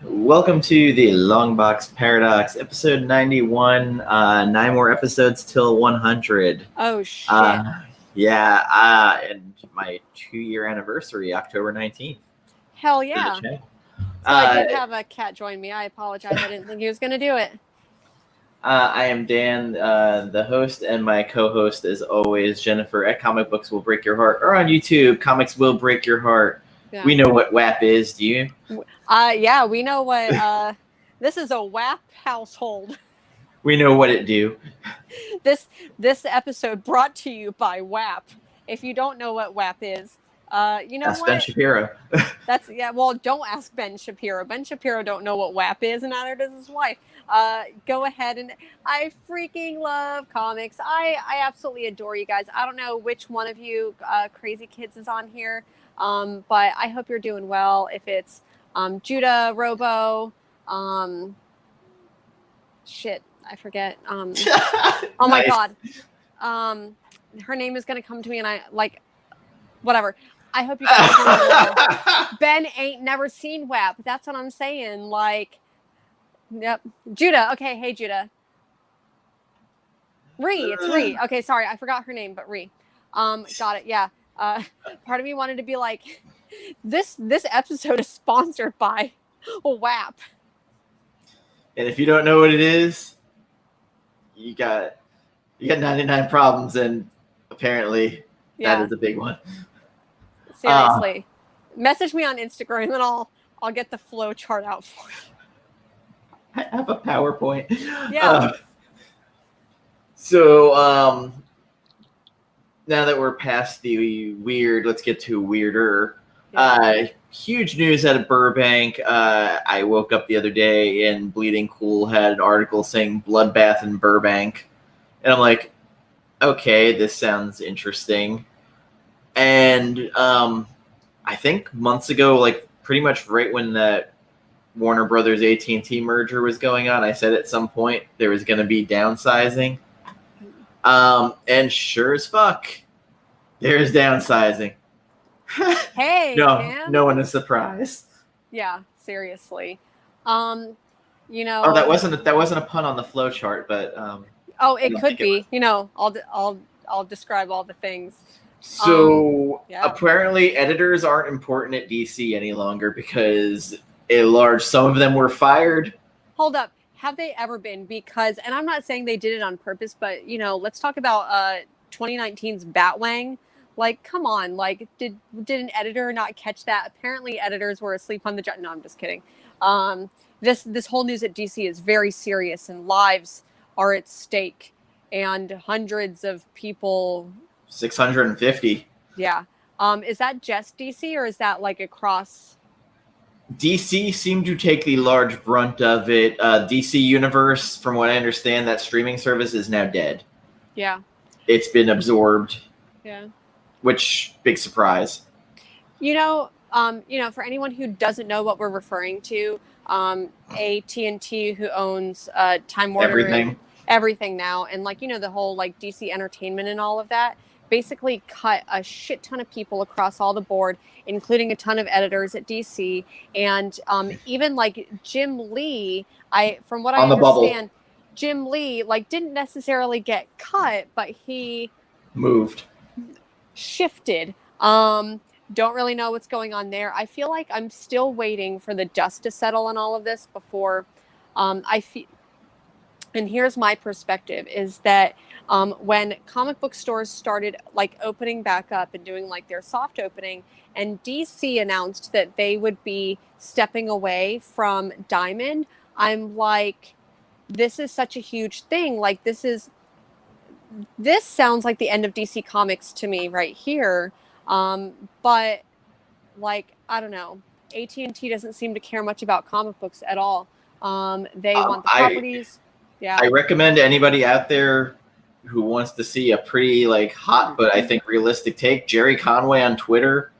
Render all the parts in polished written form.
Welcome to the LongBox Paradox, episode 91. 9 more episodes till 100. Oh, shit. And my 2-year anniversary, October 19th. Hell yeah. So I did have a cat join me. I apologize. I didn't think he was going to do it. I am Dan, the host, and my co-host, as always, Jennifer at Comic Books Will Break Your Heart, or on YouTube, Comics Will Break Your Heart. Yeah. We know what WAP is, do you? Yeah, we know what, this is a WAP household. We know what it do. This episode brought to you by WAP. If you don't know what WAP is, you know ask what? Ben Shapiro. Well, don't ask Ben Shapiro. Ben Shapiro don't know what WAP is, and neither does his wife. Go ahead, and I freaking love comics. I absolutely adore you guys. I don't know which one of you crazy kids is on here, but I hope you're doing well. If it's Judah, Robo, shit, I forget. Oh my God. Her name is going to come to me, and whatever. I hope you guys are doing well. Ben ain't never seen WAP. That's what I'm saying. Yep. Judah. Okay. Hey, Judah. It's Ree. Okay. Sorry. I forgot her name, but Ree. Got it. Yeah. Part of me wanted to be like, this episode is sponsored by WAP. And if you don't know what it is, you got 99 problems, and apparently that is a big one. Seriously. Message me on Instagram and I'll get the flow chart out for you. I have a PowerPoint. Yeah. Now that we're past the weird, let's get to weirder. Huge news out of Burbank. I woke up the other day and Bleeding Cool had an article saying bloodbath in Burbank. And I'm like, okay, this sounds interesting. And I think months ago, pretty much right when that Warner Brothers AT&T merger was going on, I said at some point there was going to be downsizing. And sure as fuck, there's downsizing. Hey, no one is surprised. Yeah, seriously. Oh, that wasn't a pun on the flow chart, but it could be. I'll describe all the things. So apparently editors aren't important at DC any longer because some of them were fired. Hold up. Have they ever been? Because, and I'm not saying they did it on purpose, but, let's talk about 2019's Batwang. Come on. Did an editor not catch that? Apparently editors were asleep on the job. No, I'm just kidding. This whole news at DC is very serious, and lives are at stake, and hundreds of people... 650. Yeah. Is that just DC, or is that across? DC seemed to take the large brunt of it. DC Universe, from what I understand, that streaming service is now dead. Yeah. It's been absorbed. Yeah. Which, big surprise. For anyone who doesn't know what we're referring to, AT&T, who owns Time Warner, everything now, and the whole DC Entertainment and all of that, basically cut a shit ton of people across all the board, including a ton of editors at DC, and even Jim Lee. From what I understand, Jim Lee didn't necessarily get cut, but he shifted. Don't really know what's going on there. I feel like I'm still waiting for the dust to settle on all of this before and here's my perspective, is that when comic book stores started opening back up and doing their soft opening, and DC announced that they would be stepping away from Diamond, I'm like, this is such a huge thing. This sounds like the end of DC Comics to me right here. But I don't know. AT&T doesn't seem to care much about comic books at all. They want the properties. Yeah. I recommend anybody out there who wants to see a pretty hot, but I think realistic take, Jerry Conway on Twitter.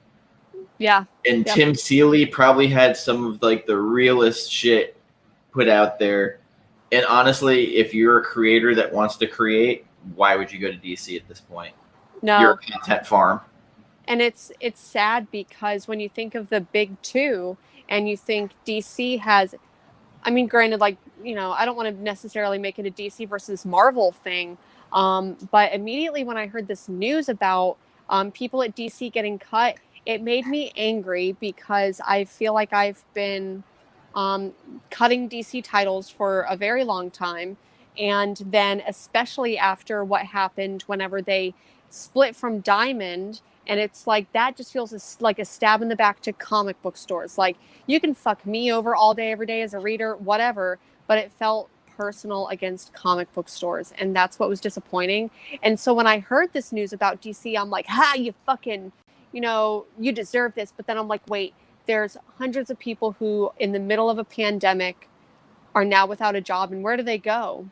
Yeah. And Tim Seeley probably had some of the realest shit put out there. And honestly, if you're a creator that wants to create, why would you go to DC at this point? No. You're a content farm. And it's sad because when you think of the big two, and you think DC has, I mean, granted, like, you know, I don't want to necessarily make it a DC versus Marvel thing, but immediately when I heard this news about people at DC getting cut, it made me angry because I feel like I've been um, cutting DC titles for a very long time. And then, especially after what happened whenever they split from Diamond, and it's like that just feels like a stab in the back to comic book stores. Like, you can fuck me over all day, every day as a reader, whatever, but it felt personal against comic book stores. And that's what was disappointing. And so when I heard this news about DC, I'm like, ha, you fucking, you know, you deserve this. But then I'm like, wait, there's hundreds of people who, in the middle of a pandemic, are now without a job. And where do they go?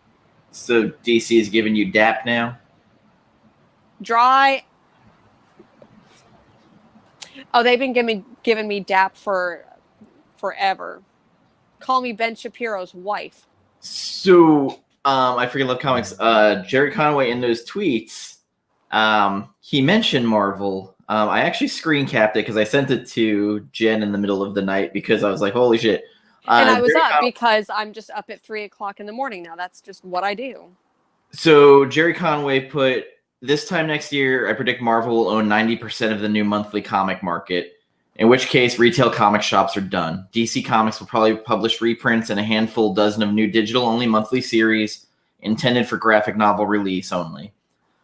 So DC is giving you DAP now? Dry. Oh, they've been giving me DAP for forever. Call me Ben Shapiro's wife. So, I freaking love comics. Jerry Conway in those tweets, he mentioned Marvel. I actually screen capped it because I sent it to Jen in the middle of the night because I was like, holy shit. And I was up because I'm just up at 3:00 in the morning now. That's just what I do. So Jerry Conway put, this time next year, I predict Marvel will own 90% of the new monthly comic market, in which case retail comic shops are done. DC Comics will probably publish reprints and a handful dozen of new digital-only monthly series intended for graphic novel release only.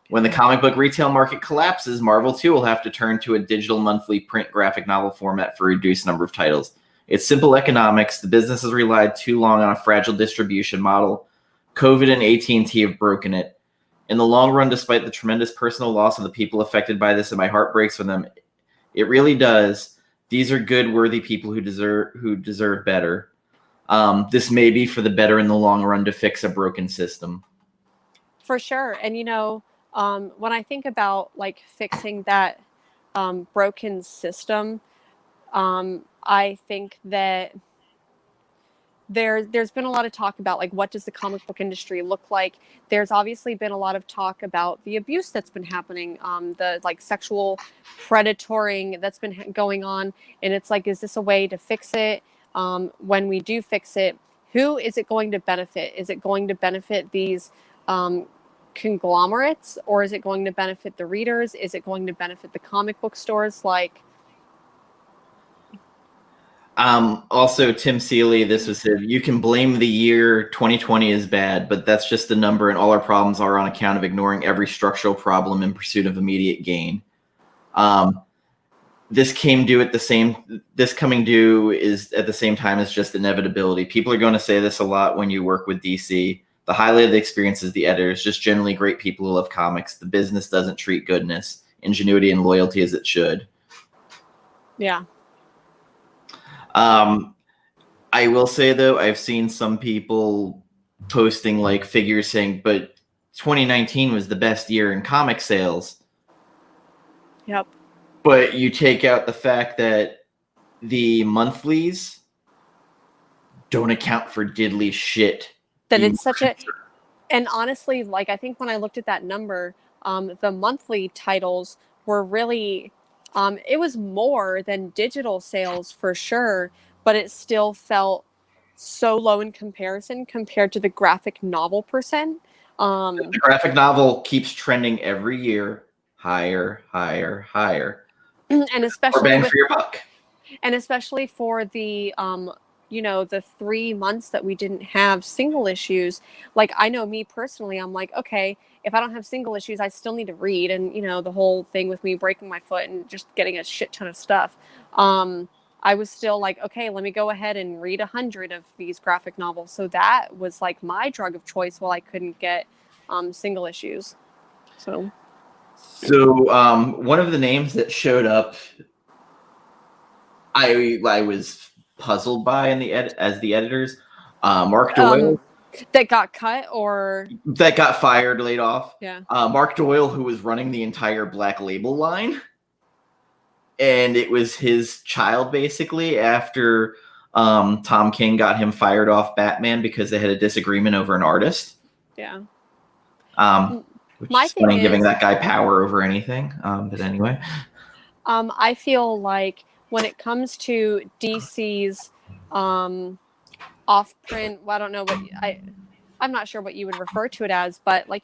When the comic book retail market collapses, Marvel too will have to turn to a digital monthly print graphic novel format for a reduced number of titles. It's simple economics. The business has relied too long on a fragile distribution model. COVID and AT&T have broken it. In the long run, despite the tremendous personal loss of the people affected by this, and my heart breaks for them, it really does. These are good, worthy people who deserve better. This may be for the better in the long run to fix a broken system. For sure. And, you know, when I think about like fixing that broken system, I think that there's been a lot of talk about like what does the comic book industry look like. There's obviously been a lot of talk about the abuse that's been happening, the like sexual predatoring that's been going on, and it's like, is this a way to fix it? When we do fix it, who is it going to benefit? Is it going to benefit these conglomerates, or is it going to benefit the readers? Is it going to benefit the comic book stores? Like, also, Tim Seeley, this was him. You can blame the year 2020 is bad, but that's just the number, and all our problems are on account of ignoring every structural problem in pursuit of immediate gain. This coming due is at the same time as just inevitability. People are going to say this a lot when you work with DC. The highlight of the experience is the editors, just generally great people who love comics. The business doesn't treat goodness, ingenuity, and loyalty as it should. Yeah. I will say, though, I've seen some people posting like figures saying, but 2019 was the best year in comic sales. Yep. But you take out the fact that the monthlies don't account for diddly shit. That it's such a, and honestly, like, I think when I looked at that number, the monthly titles were really, it was more than digital sales for sure, but it still felt so low in comparison compared to the graphic novel percent. The graphic novel keeps trending every year, higher, higher, higher. And especially more bang for your buck. And especially for the you know, the 3 months that we didn't have single issues. Like, I know me personally, I'm like, okay, if I don't have single issues, I still need to read. And, you know, the whole thing with me breaking my foot and just getting a shit ton of stuff. I was still like, okay, let me go ahead and read 100 of these graphic novels. So that was like my drug of choice while I couldn't get single issues. So one of the names that showed up, I was puzzled by as the editors, Mark Doyle. That got cut or that got fired, laid off. Yeah. Mark Doyle, who was running the entire Black Label line, and it was his child basically after Tom King got him fired off Batman because they had a disagreement over an artist. Yeah. Which is funny, giving that guy power over anything. But anyway. I feel like when it comes to DC's off-print, well, I don't know what I'm not sure what you would refer to it as, but like,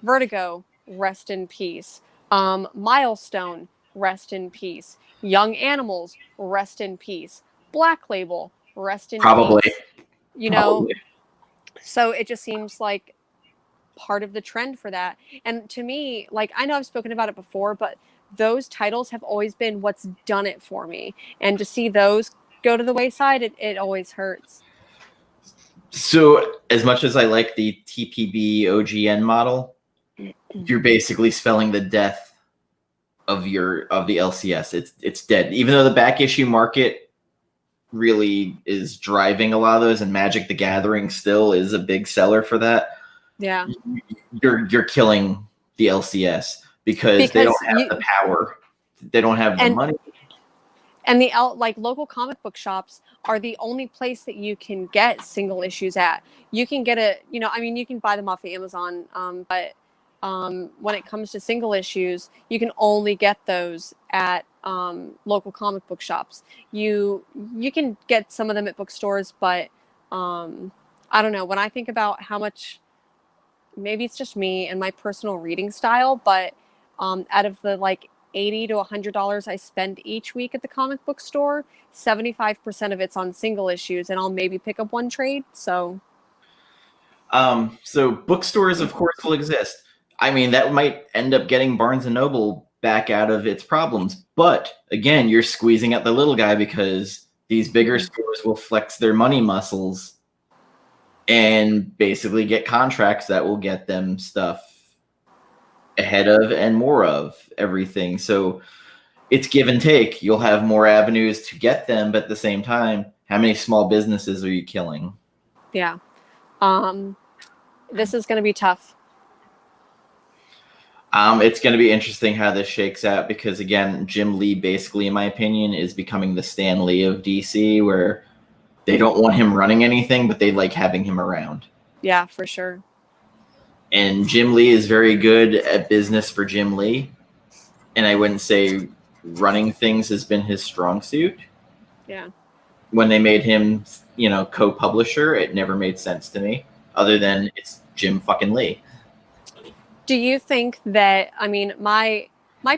Vertigo, rest in peace. Milestone, rest in peace. Young Animals, rest in peace. Black Label, rest in Probably. peace. So it just seems like part of the trend for that. And to me, like, I know I've spoken about it before, but those titles have always been what's done it for me. And to see those go to the wayside, it always hurts. So as much as I like the TPB OGN model, you're basically spelling the death of the LCS. It's dead. Even though the back issue market really is driving a lot of those, and Magic the Gathering still is a big seller for that. Yeah. You're killing the LCS because they don't have the power. They don't have the money. And the local comic book shops are the only place that you can get single issues at. You can get you can buy them off of Amazon, but when it comes to single issues, you can only get those at local comic book shops. You can get some of them at bookstores, but I don't know. When I think about how much, maybe it's just me and my personal reading style, but out of the $80 to $100 I spend each week at the comic book store, 75% of it's on single issues, and I'll maybe pick up one trade. So bookstores, of course, will exist. I mean, that might end up getting Barnes and Noble back out of its problems. But again, you're squeezing at the little guy because these bigger stores will flex their money muscles and basically get contracts that will get them stuff ahead of and more of everything. So it's give and take. You'll have more avenues to get them, but at the same time, how many small businesses are you killing? Yeah. This is going to be tough. It's going to be interesting how this shakes out because, again, Jim Lee, basically, in my opinion, is becoming the Stan Lee of DC, where they don't want him running anything, but they like having him around. Yeah, for sure. And Jim Lee is very good at business for Jim Lee. And I wouldn't say running things has been his strong suit. Yeah. When they made him, co-publisher, it never made sense to me, other than it's Jim fucking Lee. Do you think that, my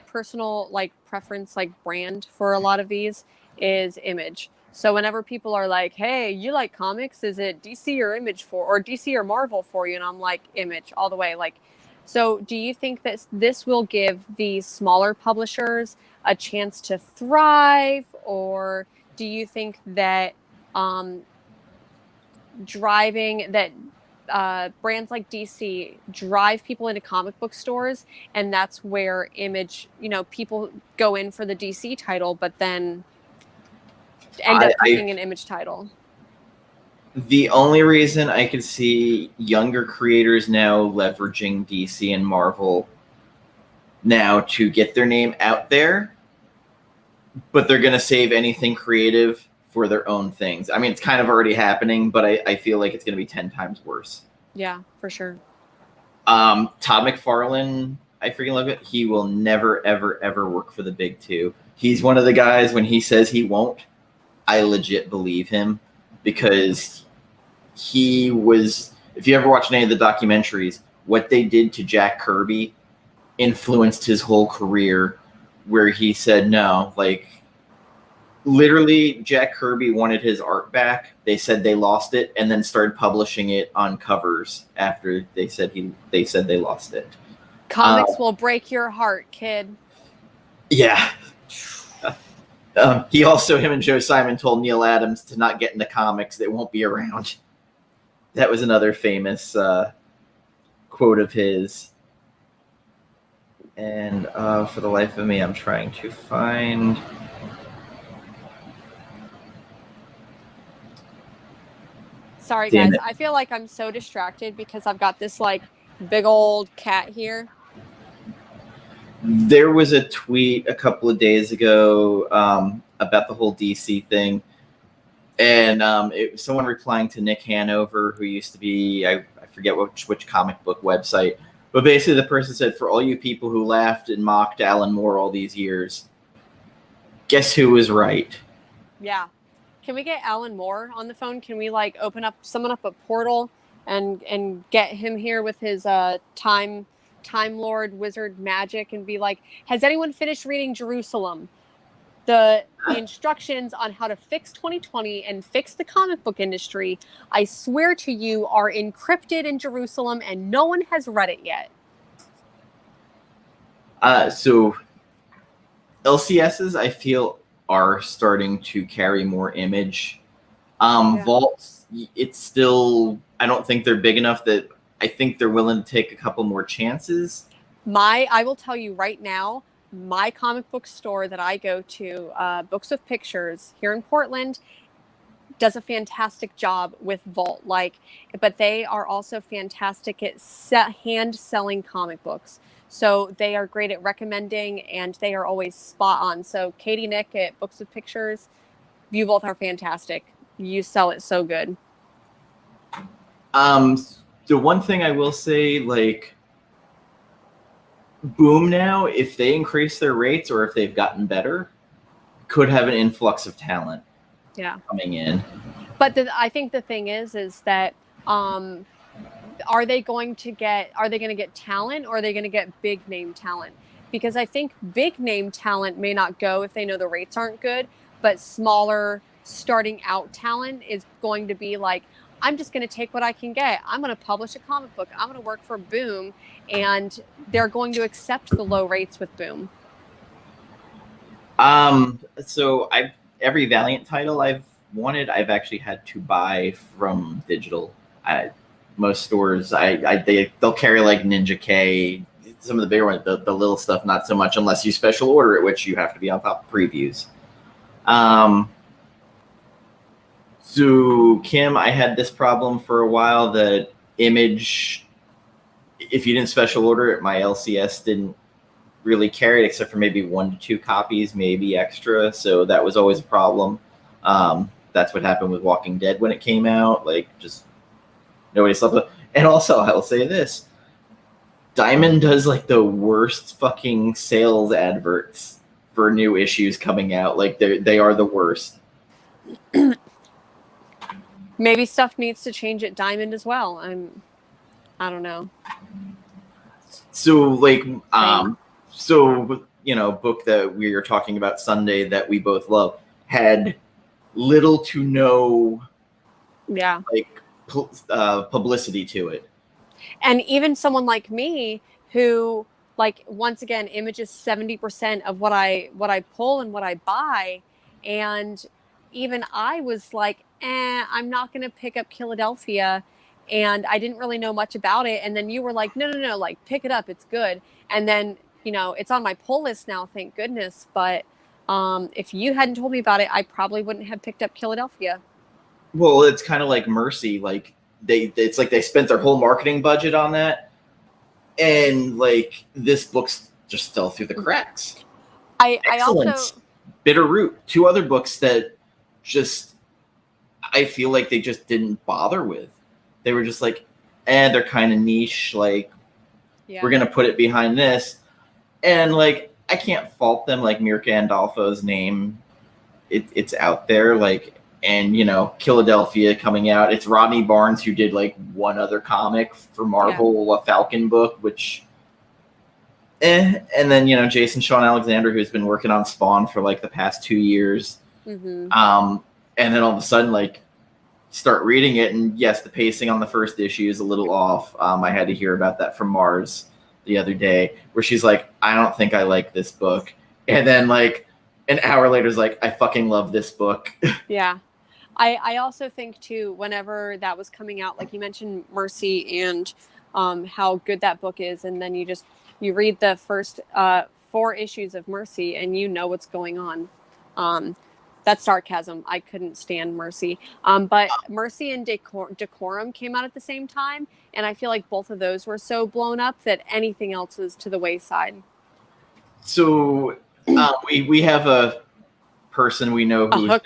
personal preference, brand for a lot of these is Image. So whenever people are like, hey, you like comics, is it DC or Image or DC or Marvel for you? And I'm like, Image all the way. So do you think that this will give these smaller publishers a chance to thrive? Or do you think that brands like DC drive people into comic book stores, and that's where Image, people go in for the DC title, but then end up picking an Image title? The only reason I could see younger creators now leveraging DC and Marvel now to get their name out there, but they're going to save anything creative for their own things. I mean, it's kind of already happening, but I feel like it's going to be 10 times worse. Yeah, for sure. Todd McFarlane, I freaking love it. He will never, ever, ever work for the big two. He's one of the guys, when he says he won't, I legit believe him, because he was, if you ever watched any of the documentaries, what they did to Jack Kirby influenced his whole career, where he said no. Literally, Jack Kirby wanted his art back. They said they lost it, and then started publishing it on covers after they said they lost it. Comics will break your heart, kid. Yeah. Him and Joe Simon told Neil Adams to not get into comics. They won't be around. That was another famous quote of his. And for the life of me, I'm trying to find... Sorry, guys. I feel like I'm so distracted because I've got this big old cat here. There was a tweet a couple of days ago about the whole DC thing. And it was someone replying to Nick Hanover, who used to be, I forget which comic book website. But basically the person said, for all you people who laughed and mocked Alan Moore all these years, Guess who was right? Yeah. Can we get Alan Moore on the phone? Can we like summon up a portal and get him here with his time Lord wizard magic and be like, has anyone finished reading Jerusalem? The instructions on how to fix 2020 and fix the comic book industry, I swear to you, are encrypted in Jerusalem and no one has read it yet. So LCSs, I feel, are starting to carry more image. Vaults, it's still, I don't think they're big enough that I think they're willing to take a couple more chances. I will tell you right now, my comic book store that I go to, Books with Pictures here in Portland, does a fantastic job with Vault. But they are also fantastic at hand selling comic books. So they are great at recommending, and they are always spot on. So Katie, Nick at Books with Pictures, you both are fantastic. You sell it so good. The one thing I will say, like, Boom now, if they increase their rates or if they've gotten better, could have an influx of talent coming in. But I think the thing is that are they going to get talent, or are they going to get big name talent? Because I think big name talent may not go if they know the rates aren't good, but smaller starting out talent is going to be like, I'm just going to take what I can get. I'm going to publish a comic book. I'm going to work for Boom, and they're going to accept the low rates with Boom. So every Valiant title I've wanted, I've actually had to buy from digital. Most stores, they'll carry like Ninja K, some of the bigger ones. The little stuff, not so much, unless you special order it, which you have to be on top of previews. So Kim, I had this problem for a while that image, if you didn't special order it, my LCS didn't really carry it except for maybe 1 to 2 copies, maybe extra. So that was always a problem. That's what happened with Walking Dead when it came out. Like, just nobody slept with. And also, I will say this: Diamond does like the worst fucking sales adverts for new issues coming out. Like, they are the worst. Maybe stuff needs to change at Diamond as well. I don't know. So like, so, you know, book that we are talking about Sunday that we both love had little to no, like, publicity to it. And even someone like me who, like, once again, Image is 70% of what I pull and what I buy, and even I was like, I'm not going to pick up Philadelphia, and I didn't really know much about it. And then you were like, no, like, pick it up, it's good. And then, you know, it's on my pull list now, thank goodness. But if you hadn't told me about it, I probably wouldn't have picked up Philadelphia. Well, it's kind of like Mercy. Like, it's like they spent their whole marketing budget on that, and like this book's just fell through the cracks. I also Bitter Root, 2 other books that just, I feel like they just didn't bother with. They were just like, they're kind of niche. Like, we're gonna put it behind this, and like, I can't fault them. Like, Mirka Andolfo's name, it's out there. Like, and you know, Philadelphia coming out. It's Rodney Barnes who did like one other comic for Marvel, a Falcon book, which, and then, you know, Jason Sean Alexander, who's been working on Spawn for like the past 2 years. Mm-hmm. And then all of a sudden, like, start reading it, and yes, the pacing on the first issue is a little off. I had to hear about that from Mars the other day, where she's like, I don't think I like this book. And then like an hour later is like, I fucking love this book. Yeah. I also think too, whenever that was coming out, like you mentioned Mercy and how good that book is. And then you read the first 4 issues of Mercy and you know what's going on. That's sarcasm. I couldn't stand Mercy. But Mercy and Decorum came out at the same time. And I feel like both of those were so blown up that anything else was to the wayside. So we have a person we know who's an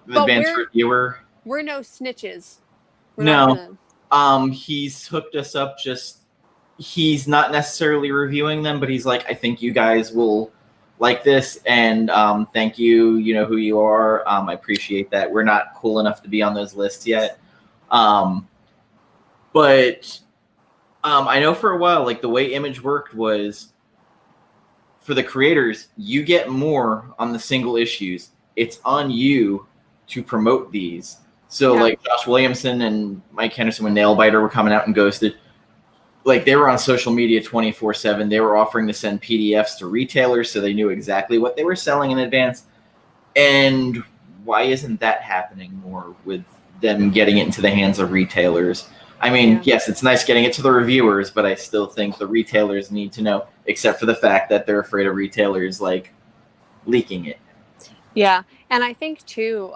advanced reviewer. We're no snitches. He's hooked us up. Just, he's not necessarily reviewing them, but he's like, I think you guys will like this, and thank you. You know who you are. I appreciate that. We're not cool enough to be on those lists yet, but I know for a while, like the way Image worked was for the creators, you get more on the single issues. It's on you to promote these. So like Josh Williamson and Mike Henderson when Nailbiter were coming out and Ghosted, like they were on social media 24/7. They were offering to send PDFs to retailers so they knew exactly what they were selling in advance. And why isn't that happening more with them getting it into the hands of retailers? I mean, yes, it's nice getting it to the reviewers, but I still think the retailers need to know, except for the fact that they're afraid of retailers like leaking it. Yeah. And I think too,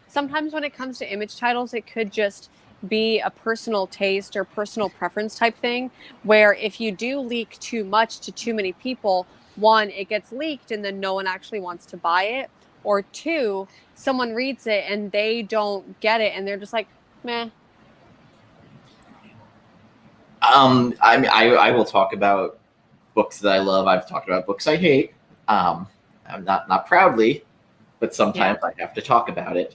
sometimes when it comes to Image titles, it could just be a personal taste or personal preference type thing, where if you do leak too much to too many people, one, it gets leaked and then no one actually wants to buy it, or two, someone reads it and they don't get it and they're just like, meh. I will talk about books that I love. I've talked about books I hate. I'm not proudly, but sometimes I have to talk about it.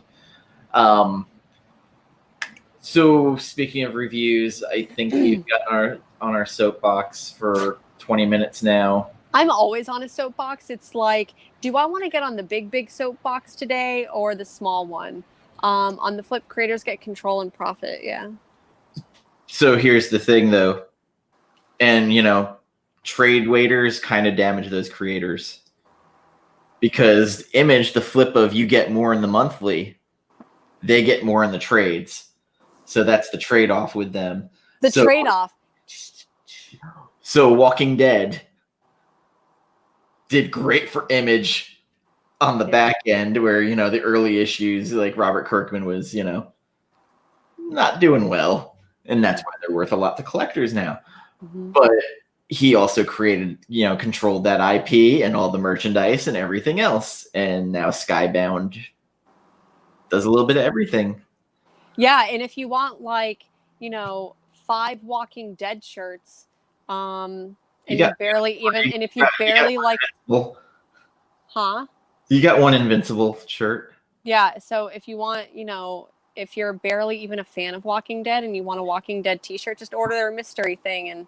So speaking of reviews, I think we've got on our soapbox for 20 minutes now. I'm always on a soapbox. It's like, do I want to get on the big soapbox today or the small one? On the flip, creators get control and profit. Yeah. So here's the thing, though, and trade waiters kind of damage those creators because Image, the flip of you get more in the monthly, they get more in the trades. So that's the trade-off with them. The trade-off. So Walking Dead did great for Image on the back end where, the early issues, like Robert Kirkman was, not doing well. And that's why they're worth a lot to collectors now. Mm-hmm. But he also created, controlled that IP and all the merchandise and everything else. And now Skybound does a little bit of everything. Yeah, and if you want 5 Walking Dead shirts, and you got one Invincible shirt. Yeah, so if you want, if you're barely even a fan of Walking Dead and you want a Walking Dead t-shirt, just order their mystery thing and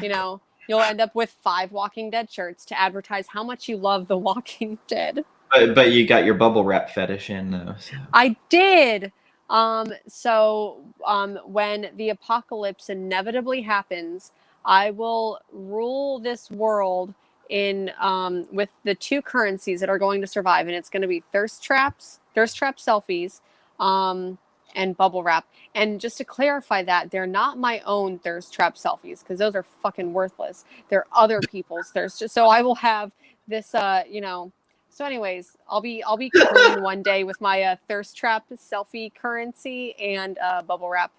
you'll end up with 5 Walking Dead shirts to advertise how much you love The Walking Dead. But you got your bubble wrap fetish in, though. So. I did. So when the apocalypse inevitably happens, I will rule this world in with the 2 currencies that are going to survive, and it's going to be thirst trap selfies, and bubble wrap. And just to clarify that, they're not my own thirst trap selfies because those are fucking worthless. They're other people's thirst. So I will have this, So anyways, I'll be clean one day with my thirst trap selfie currency and bubble wrap.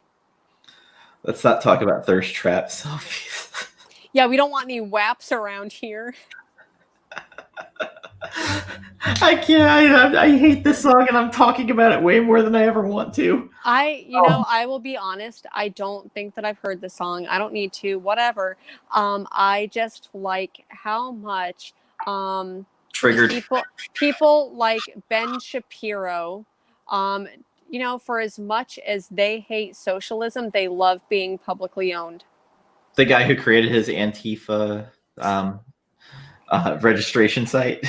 Let's not talk about thirst trap selfies. Yeah, we don't want any WAPs around here. I can't. I hate this song, and I'm talking about it way more than I ever want to. I will be honest. I don't think that I've heard the song. I don't need to. Whatever. I just like how much. Triggered people like Ben Shapiro, for as much as they hate socialism, they love being publicly owned. The guy who created his Antifa registration site.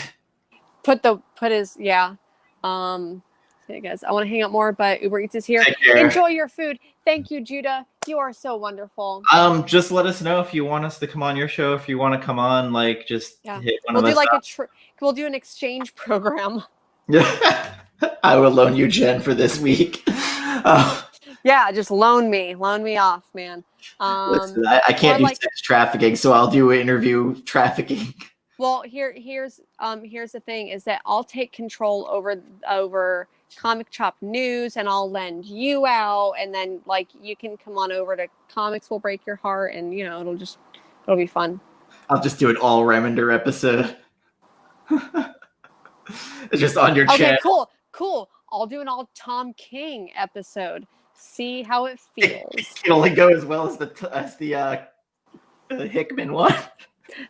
Hey guys, I want to hang out more, but Uber Eats is here. Enjoy your food. Thank you, Judah. You are so wonderful. Just let us know if you want us to come on your show. If you want to come on, hit one of us. We'll do an exchange program. Yeah, I will loan you Jen for this week. Yeah, just loan me off, man. Listen, I can't do sex trafficking, so I'll do interview trafficking. Well, here's the thing is that I'll take control over Comic Chop News, and I'll lend you out, and then you can come on over to Comics Will Break Your Heart, and it'll be fun. I'll just do an all Remender episode. It's just on your channel. Okay, cool. I'll do an all Tom King episode. See how it feels. It only go as well as the Hickman one.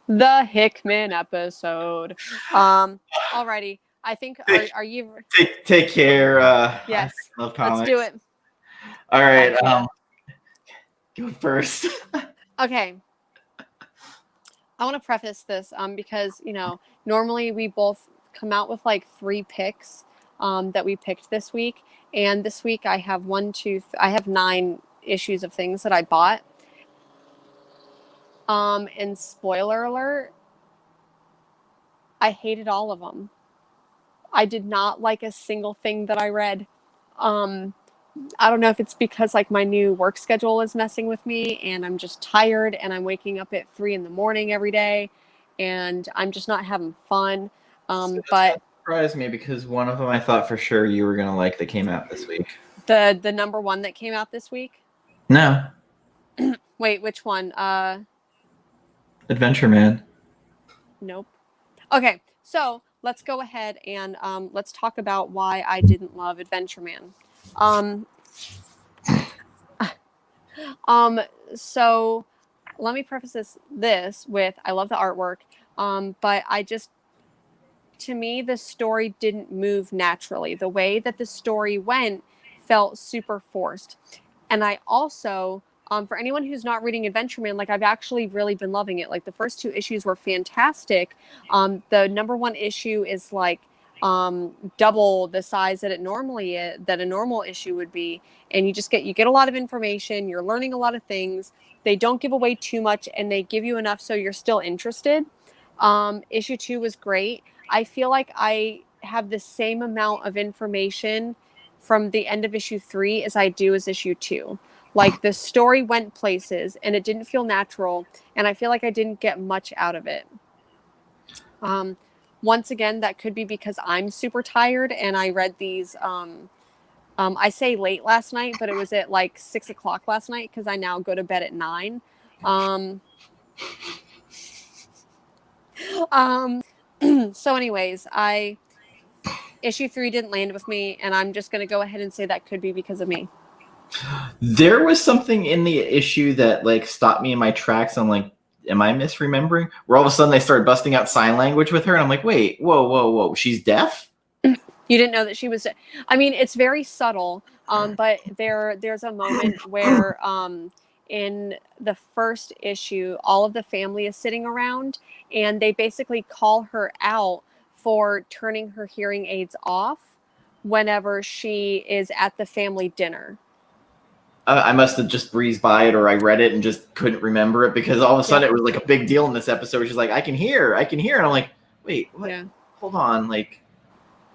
The Hickman episode. Alrighty. I think are you Take care. Yes. I love comics. Let's do it. All right. Go first. Okay. I want to preface this because, normally we both come out with like 3 picks that we picked this week. And this week I have I have 9 issues of things that I bought. And spoiler alert, I hated all of them. I did not like a single thing that I read. I don't know if it's because like my new work schedule is messing with me and I'm just tired and I'm waking up at 3 a.m. every day and I'm just not having fun. But that surprised me because one of them I thought for sure you were gonna like that came out this week. The number 1 that came out this week? No. Wait, which one? Adventure Man. Nope. Okay, so let's go ahead and let's talk about why I didn't love Adventure Man. So let me preface this with I love the artwork, but to me the story didn't move naturally. The way that the story went felt super forced, and I also for anyone who's not reading Adventure Man, like I've actually really been loving it. Like the first 2 issues were fantastic. The number 1 issue is like double the size that a normal issue would be, and you get a lot of information. You're learning a lot of things. They don't give away too much, and they give you enough so you're still interested. Issue 2 was great. I feel like I have the same amount of information from the end of issue 3 as I do as issue 2. Like the story went places and it didn't feel natural, and I feel like I didn't get much out of it. Once again, that could be because I'm super tired and I read these I say late last night, but it was at like 6 o'clock last night because I now go to bed at 9. So anyways, issue 3 didn't land with me, and I'm just going to go ahead and say that could be because of me. There was something in the issue that like stopped me in my tracks. I'm like, am I misremembering? Where all of a sudden they started busting out sign language with her, and I'm like, wait, whoa, she's deaf? You didn't know that she was deaf? I mean, it's very subtle, but there's a moment where in the first issue, all of the family is sitting around, and they basically call her out for turning her hearing aids off whenever she is at the family dinner. I must have just breezed by it, or I read it and just couldn't remember it because all of a sudden it was like a big deal in this episode. She's like, I can hear. And I'm like, wait, what? Yeah. Hold on. Like,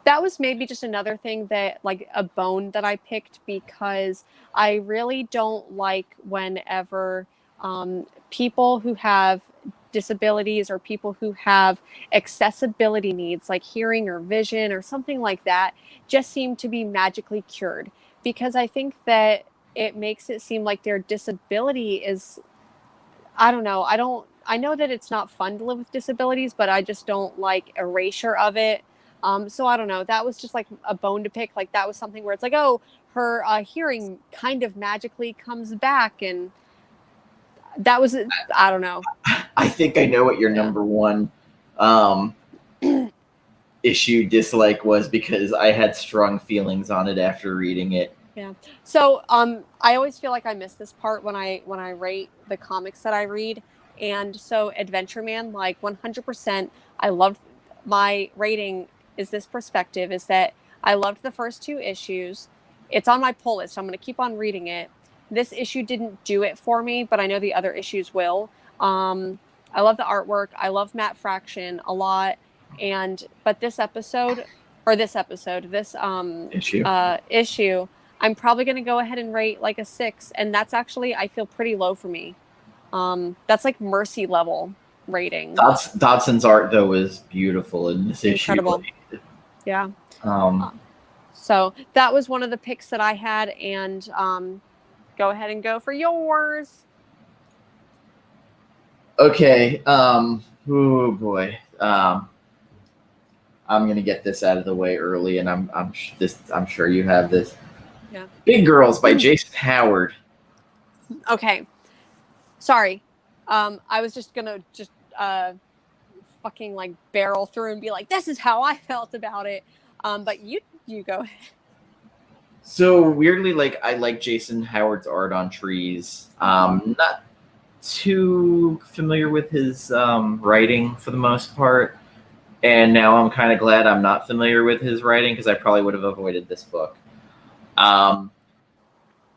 that was maybe just another thing that like a bone that I picked because I really don't like whenever people who have disabilities or people who have accessibility needs like hearing or vision or something like that just seem to be magically cured, because I think that it makes it seem like their disability is, I don't know. I know that it's not fun to live with disabilities, but I just don't like erasure of it. So I don't know. That was just like a bone to pick. Like that was something where it's like, oh, her hearing kind of magically comes back. And that was, I don't know. I think I know what your number 1 issue dislike was, because I had strong feelings on it after reading it. Yeah. So I always feel like I miss this part when I rate the comics that I read. And so Adventure Man, like 100%, I loved my rating is this perspective is that I loved the first 2 issues. It's on my pull list. So I'm going to keep on reading it. This issue didn't do it for me, but I know the other issues will. I love the artwork. I love Matt Fraction a lot. But this issue, I'm probably going to go ahead and rate like a 6. And that's actually, I feel pretty low for me. That's like mercy level rating. Dodson's art though is beautiful in this Incredible. issue. Yeah. So that was one of the picks that I had, and go ahead and go for yours. Okay. Oh boy. I'm gonna get this out of the way early, and I'm sure you have this. Yeah. Big Girls by Jason Howard. Okay. Sorry. I was just gonna fucking like barrel through and be like, this is how I felt about it. But you go ahead. So weirdly, like I like Jason Howard's art on trees. Not too familiar with his writing for the most part, and now I'm kind of glad I'm not familiar with his writing because I probably would have avoided this book.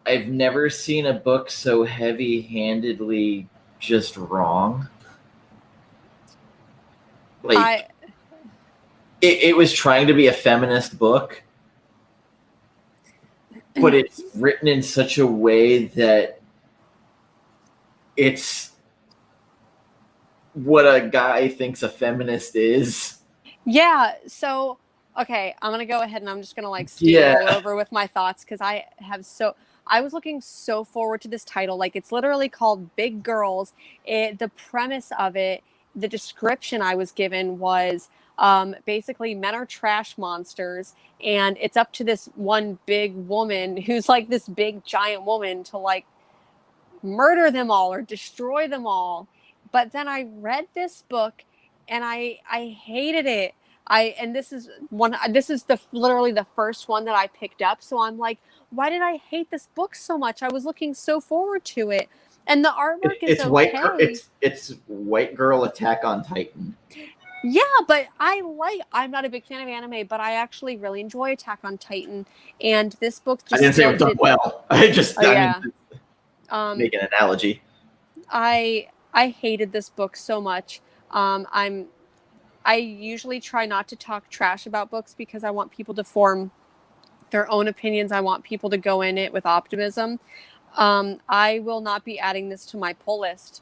I've never seen a book so heavy-handedly just wrong. Like it was trying to be a feminist book, but it's written in such a way that it's what a guy thinks a feminist is. Yeah. So, okay, I'm gonna go ahead and I'm just gonna like steal over with my thoughts because I was looking so forward to this title. Like it's literally called Big Girls. The premise of it, the description I was given was basically men are trash monsters, and it's up to this one big woman who's like this big giant woman to like murder them all or destroy them all. But then I read this book and I hated it. This is literally the first one that I picked up. So I'm like, why did I hate this book so much? I was looking so forward to it. And the artwork is okay. It's white girl Attack on Titan. Yeah, but I'm not a big fan of anime, but I actually really enjoy Attack on Titan. And this book just I didn't say it was done well. I just make an analogy. I hated this book so much. I usually try not to talk trash about books because I want people to form their own opinions. I want people to go in it with optimism. I will not be adding this to my pull list.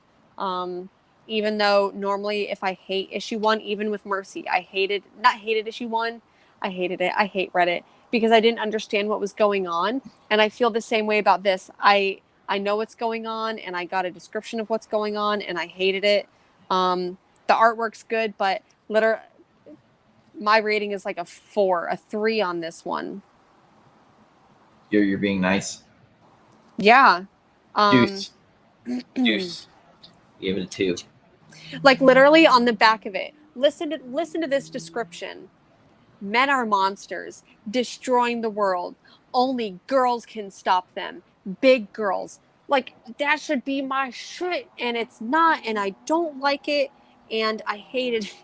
Even though normally if I hate issue 1, even with Mercy, not hated issue 1, I hated it. I read it because I didn't understand what was going on. And I feel the same way about this. I know what's going on and I got a description of what's going on and I hated it. The artwork's good, but my rating is like a 3 on this one. You're being nice. Yeah. Deuce. Give it a 2. Like literally on the back of it. Listen to this description. Men are monsters, destroying the world. Only girls can stop them. Big girls. Like that should be my shit, and it's not, and I don't like it, and I hate it.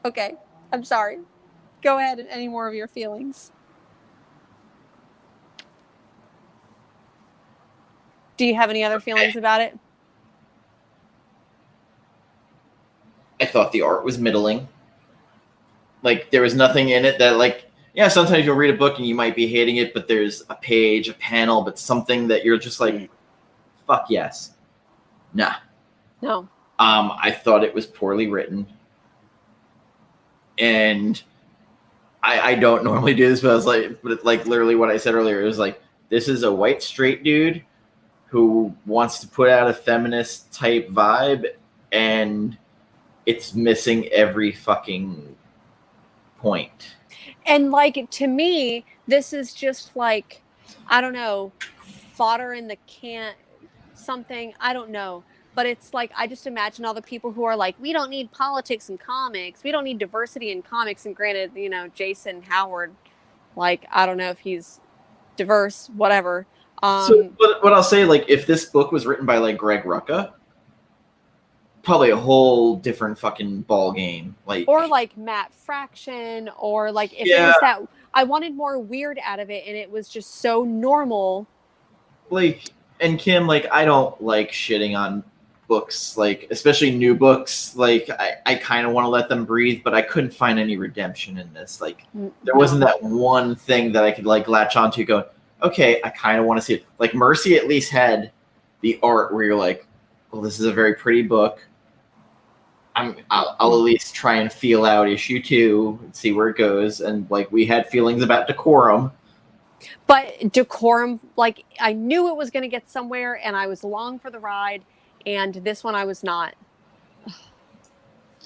Okay, I'm sorry. Go ahead and any more of your feelings. Do you have any other feelings about it? I thought the art was middling. Like, there was nothing in it that, like, yeah, sometimes you'll read a book and you might be hating it, but there's a page, a panel, but something that you're just like, fuck yes. Nah. No. I thought it was poorly written. And I don't normally do this, but I was like literally what I said earlier. It was like, this is a white straight dude who wants to put out a feminist type vibe, and it's missing every fucking point. And like, to me, this is just like, I don't know, fodder in the can, something, I don't know. But it's like, I just imagine all the people who are like, we don't need politics in comics. We don't need diversity in comics. And granted, you know, Jason Howard, like, I don't know if he's diverse, whatever. So what I'll say, like, if this book was written by like Greg Rucka, probably a whole different fucking ball game. Like, or like Matt Fraction, or like if it was that, I wanted more weird out of it, and it was just so normal. Like, and Kim, like, I don't like shitting on books, like, especially new books. Like, I kind of want to let them breathe, but I couldn't find any redemption in this. Like, there wasn't that one thing that I could like latch onto, go, okay, I kind of want to see it. Like, Mercy at least had the art where you're like, well, this is a very pretty book. I'll at least try and feel out issue 2 and see where it goes. And like, we had feelings about Decorum. But Decorum, like, I knew it was going to get somewhere, and I was along for the ride. And this one, I was not.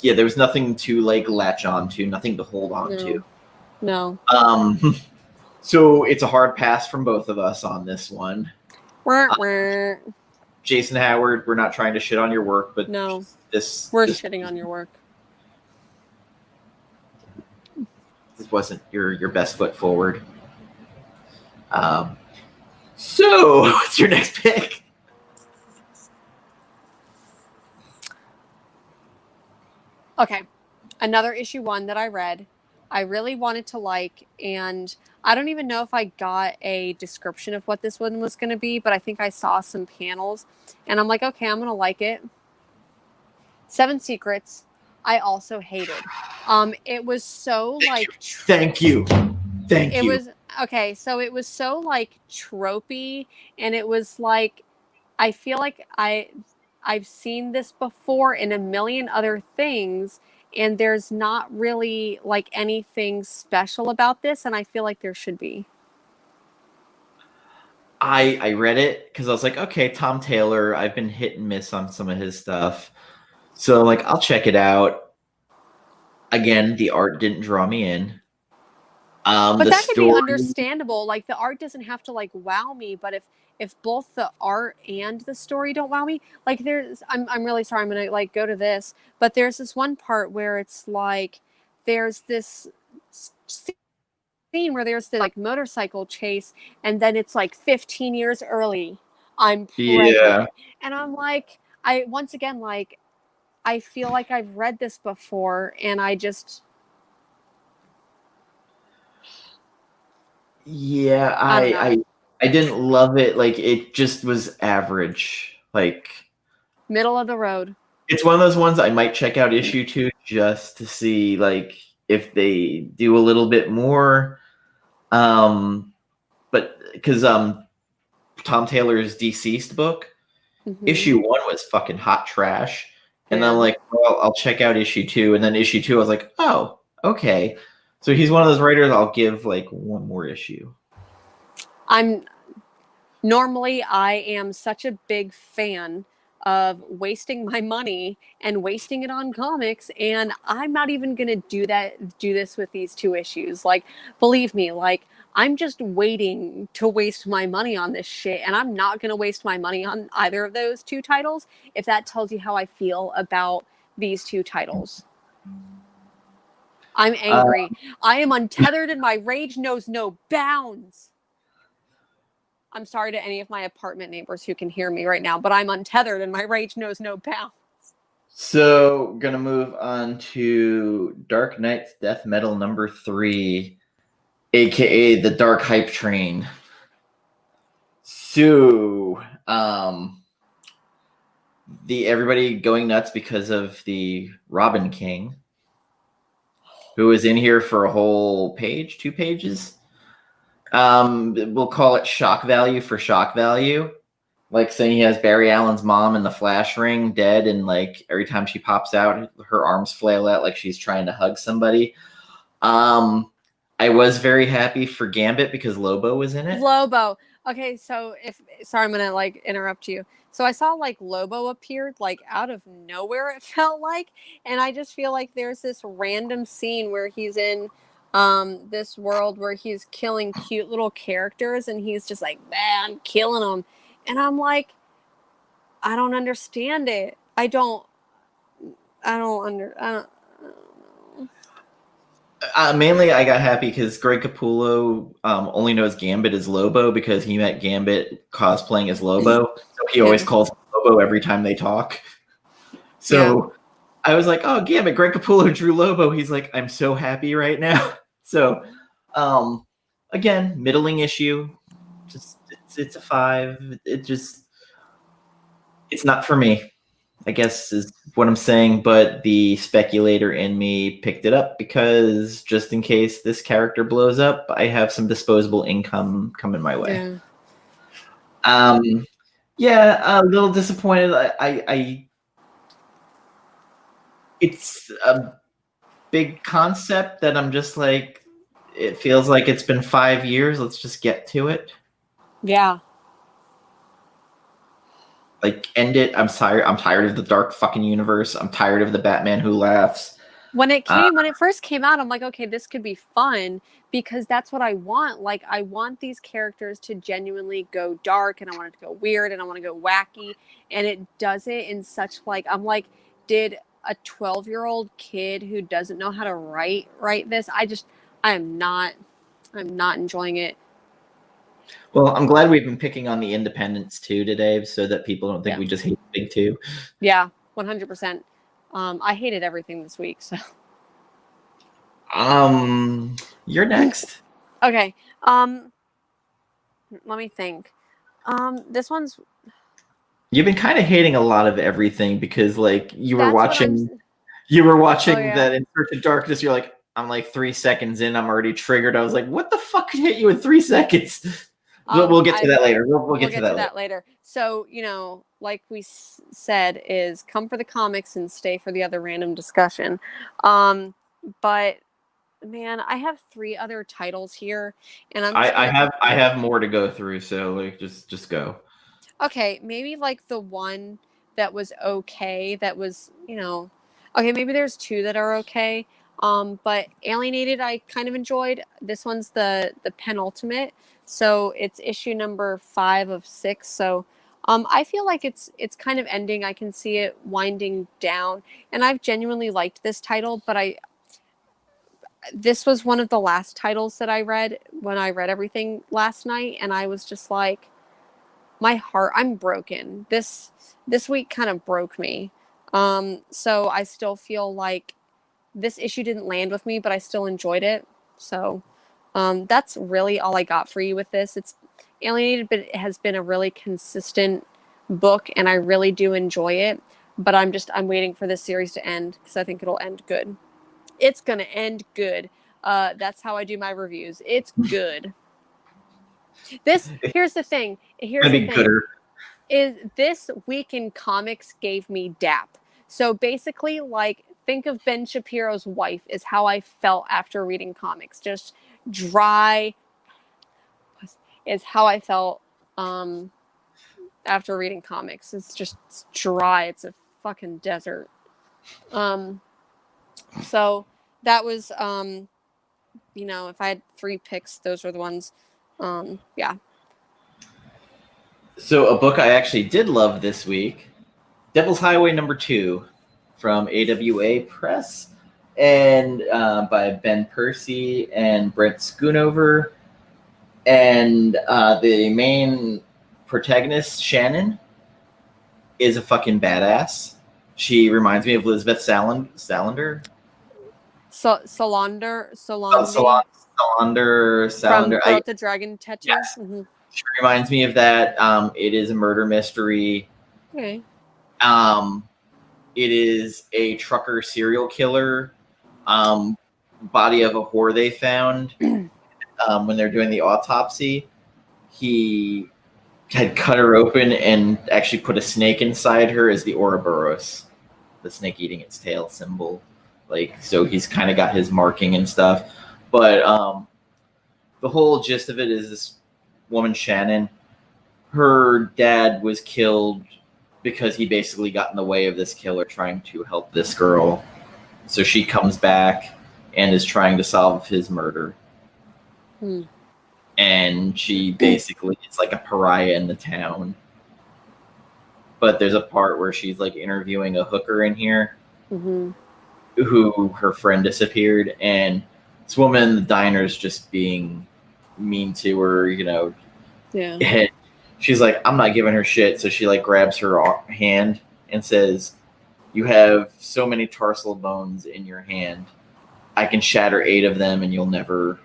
Yeah, there was nothing to like latch on to, nothing to hold on to. No. So it's a hard pass from both of us on this one. Jason Howard, we're not trying to shit on your work, but no, this shitting on your work. This wasn't your best foot forward. So what's your next pick? Okay, another issue 1 that I read, I really wanted to like, and I don't even know if I got a description of what this one was going to be, but I think I saw some panels, and I'm like, okay, I'm going to like it. 7 Secrets, I also hated. It was so like... Thank you. It was, okay, so it was so like tropey, and it was like, I feel like I've seen this before in a million other things, and there's not really like anything special about this, and I feel like there should be. I read it because I was like, okay, Tom Taylor, I've been hit and miss on some of his stuff. So like, I'll check it out. Again, the art didn't draw me in. But that could be understandable. Like, the art doesn't have to like wow me, but if both the art and the story don't wow me, like I'm really sorry, I'm gonna like go to this, but there's this one part where it's like there's this scene where there's the like motorcycle chase, and then it's like 15 years early. I'm pregnant. Yeah. And I'm like, once again, like, I feel like I've read this before, and I just... Yeah, I didn't love it. Like, it just was average. Like, middle of the road. It's one of those ones I might check out issue 2 just to see like if they do a little bit more. But because Tom Taylor's Deceased book, issue 1 was fucking hot trash. And then I'm like, well, I'll check out issue 2. And then issue 2, I was like, oh, okay. So he's one of those writers I'll give like one more issue. Normally I am such a big fan of wasting my money and wasting it on comics, and I'm not even going to do this with these 2 issues. Like, believe me, like, I'm just waiting to waste my money on this shit, and I'm not going to waste my money on either of those 2 titles, if that tells you how I feel about these 2 titles. I'm angry. I am untethered, and my rage knows no bounds. I'm sorry to any of my apartment neighbors who can hear me right now, but I'm untethered and my rage knows no bounds. So, gonna move on to Dark Knight's Death Metal number 3, aka the Dark Hype Train. So, everybody going nuts because of the Robin King, who was in here for a whole page, 2 pages. We'll call it shock value for shock value. Like, saying he has Barry Allen's mom in the flash ring dead, and like every time she pops out, her arms flail out like she's trying to hug somebody. I was very happy for Gambit because Lobo was in it. Lobo. Okay, so sorry, I'm gonna like interrupt you. So I saw like Lobo appeared like out of nowhere, it felt like, and I just feel like there's this random scene where he's in this world where he's killing cute little characters, and he's just like, man, I'm killing them, and I'm like, I don't understand it. I don't know. Mainly, I got happy because Greg Capullo only knows Gambit as Lobo because he met Gambit cosplaying as Lobo. So he always calls him Lobo every time they talk. So I was like, oh, Gambit, Greg Capullo drew Lobo. He's like, I'm so happy right now. So, again, middling issue. Just it's a 5. It's not for me, I guess is what I'm saying. But the speculator in me picked it up because just in case this character blows up, I have some disposable income coming my way. A little disappointed. It's a big concept that I'm just like, it feels like it's been 5 years. Let's just get to it. Yeah. Like, end it. I'm tired of the dark fucking universe. I'm tired of the Batman who laughs. When it first came out, I'm like, okay, this could be fun because that's what I want. Like, I want these characters to genuinely go dark, and I want it to go weird, and I want to go wacky, and it does it in such like, I'm like, did a 12-year-old kid who doesn't know how to write this? I'm not enjoying it. Well, I'm glad we've been picking on the independents too today, so that people don't think Yeah. we just hate Big Two. Yeah, 100%. I hated everything this week, so. You're next. Okay. Let me think. This one's. You've been kind of hating a lot of everything because, like, you were That's what watching Oh, yeah. that In Search of Darkness. You're like, I'm like 3 seconds in, I'm already triggered. I was like, what the fuck could hit you in 3 seconds? We'll get to that later. We'll get to that later. So, like we said, is come for the comics and stay for the other random discussion. But man, I have 3 other titles here, and I have more to go through, so like just go. Okay, maybe like the one that was okay, that was, okay, maybe there's 2 that are okay. But Alienated I kind of enjoyed. This one's the penultimate. So it's issue number 5 of 6. So I feel like it's kind of ending. I can see it winding down. And I've genuinely liked this title, but this was one of the last titles that I read when I read everything last night, and I was just like, my heart, I'm broken. This week kind of broke me. So I still feel like this issue didn't land with me, but I still enjoyed it. So that's really all I got for you with this. It's Alienated, but it has been a really consistent book, and I really do enjoy it. But I'm waiting for this series to end because I think it'll end good. It's gonna end good. That's how I do my reviews. It's good. Here's the thing. Gooder. Is this week in comics gave me DAP. So basically, like, think of Ben Shapiro's wife is how I felt after reading comics. Just dry is how I felt after reading comics. It's dry. It's a fucking desert. So that was if I had 3 picks, those were the ones. Yeah. So a book I actually did love this week, Devil's Highway #2 from AWA Press, and by Ben Percy and Brent Schoonover. And the main protagonist, Shannon, is a fucking badass. She reminds me of Elizabeth Salander. Salander. From Girl with the Dragon Tattoo. Yes. Mm-hmm. She reminds me of that. It is a murder mystery. Okay. It is a trucker serial killer. Body of a whore they found when they're doing the autopsy. He had cut her open and actually put a snake inside her as the Ouroboros, the snake eating its tail symbol. Like, so he's kind of got his marking and stuff. But the whole gist of it is this woman, Shannon, her dad was killed because he basically got in the way of this killer trying to help this girl. So she comes back and is trying to solve his murder. And she basically is like a pariah in the town. But there's a part where she's like interviewing a hooker in here who her friend disappeared, and this woman in the diner is just being mean to her, Yeah. And she's like, I'm not giving her shit. So she like grabs her hand and says, you have so many tarsal bones in your hand. I can shatter 8 of them and you'll never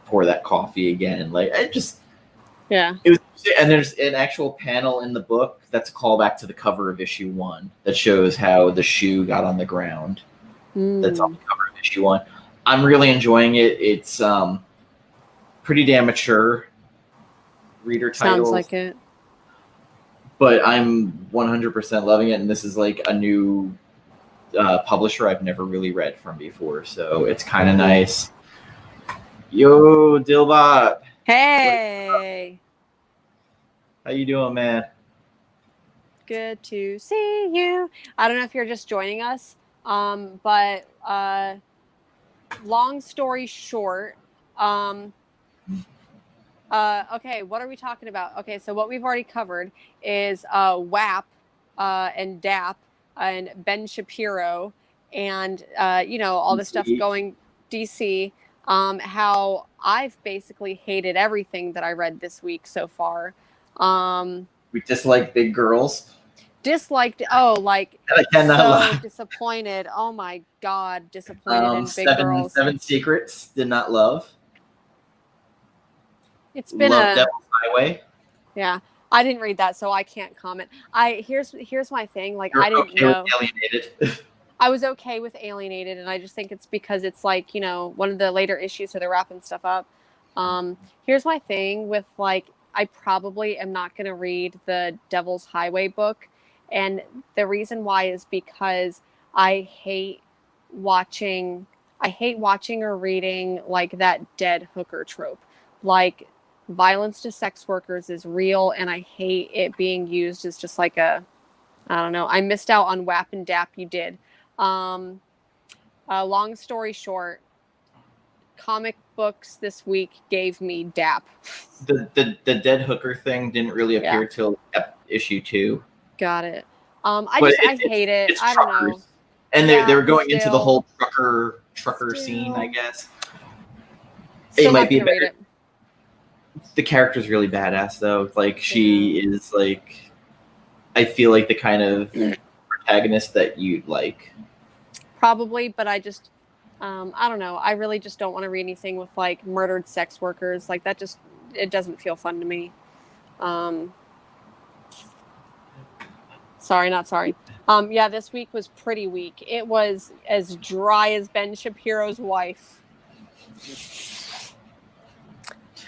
pour that coffee again. Like, it just, yeah. It was, and there's an actual panel in the book that's a callback to the cover of issue 1 that shows how the shoe got on the ground. That's on the cover of issue 1. I'm really enjoying it. It's pretty damn mature reader titles. Sounds like it. But I'm 100% loving it, and this is like a new publisher I've never really read from before, so it's kind of nice. Yo, Dilbot. Hey. How you doing, man? Good to see you. I don't know if you're just joining us. But long story short, okay, what are we talking about? Okay, so what we've already covered is WAP and DAP and Ben Shapiro and all the stuff going DC. How I've basically hated everything that I read this week so far. We dislike big girls. Disliked. Disappointed. Oh my god, disappointed in big girls. 7 Secrets did not love. It's been Devil's Highway. Yeah, I didn't read that, so I can't comment. Here's my thing. Like, You're I didn't know. With Alienated. I was okay with Alienated, and I just think it's because it's like one of the later issues, so they're wrapping stuff up. Here's my thing with I probably am not going to read the Devil's Highway book, and the reason why is because I hate watching or reading like that dead hooker trope. Like, violence to sex workers is real, and I hate it being used as just like I don't know. I missed out on WAP and DAP. You did. Long story short, comic books this week gave me DAP. The dead hooker thing didn't really appear till issue 2. Got it. I hate it. I don't know. And they were going into the whole trucker scene, I guess. It might be better. The character's really badass though. Like, she is like, I feel like the kind of protagonist that you'd like. Probably, but I just I don't know. I really just don't want to read anything with like murdered sex workers. Like, that just, it doesn't feel fun to me. Sorry, not sorry. Yeah, this week was pretty weak. It was as dry as Ben Shapiro's wife.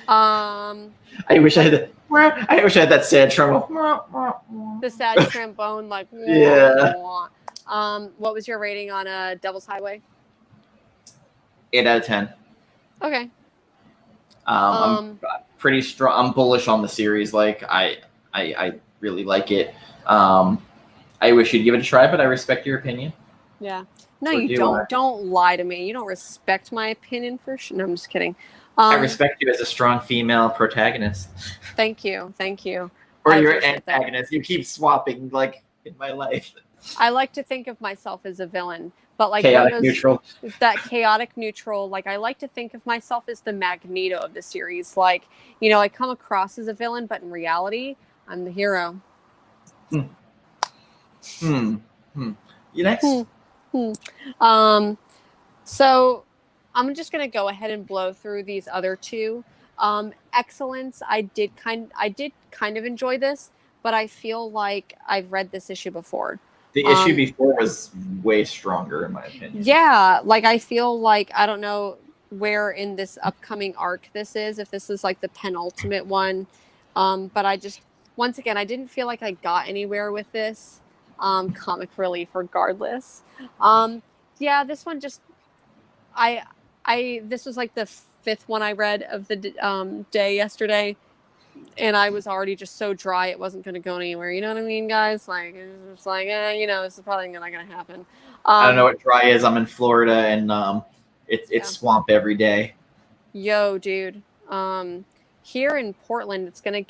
I wish I had that sad trombone. The sad trombone, like, yeah. What was your rating on Devil's Highway? 8 out of 10. Okay. I'm pretty strong. I'm bullish on the series. Like, I really like it. I wish you'd give it a try, but I respect your opinion. Yeah. No, you don't. Don't lie to me. You don't respect my opinion for sure. No, I'm just kidding. I respect you as a strong female protagonist. Thank you. Or your antagonist. You keep swapping, like, in my life. I like to think of myself as a villain, but like chaotic neutral. That chaotic neutral. Like, I like to think of myself as the Magneto of the series. Like, I come across as a villain, but in reality, I'm the hero. You next? So I'm just gonna go ahead and blow through these other two. Excellence. I did kind of enjoy this, but I feel like I've read this issue before. The issue before was way stronger, in my opinion. Yeah, like, I feel like, I don't know where in this upcoming arc this is, if this is like the penultimate one. But I just, once again, I didn't feel like I got anywhere with this. Comic relief regardless. Yeah, this one just, this was like the 5th one I read of the day yesterday, and I was already just so dry it wasn't going to go anywhere. You know what I mean, guys? Like, it's like, this is probably not going to happen. I don't know what dry is. I'm in Florida, and it's swamp every day. Yo, dude. Here in Portland, it's gonna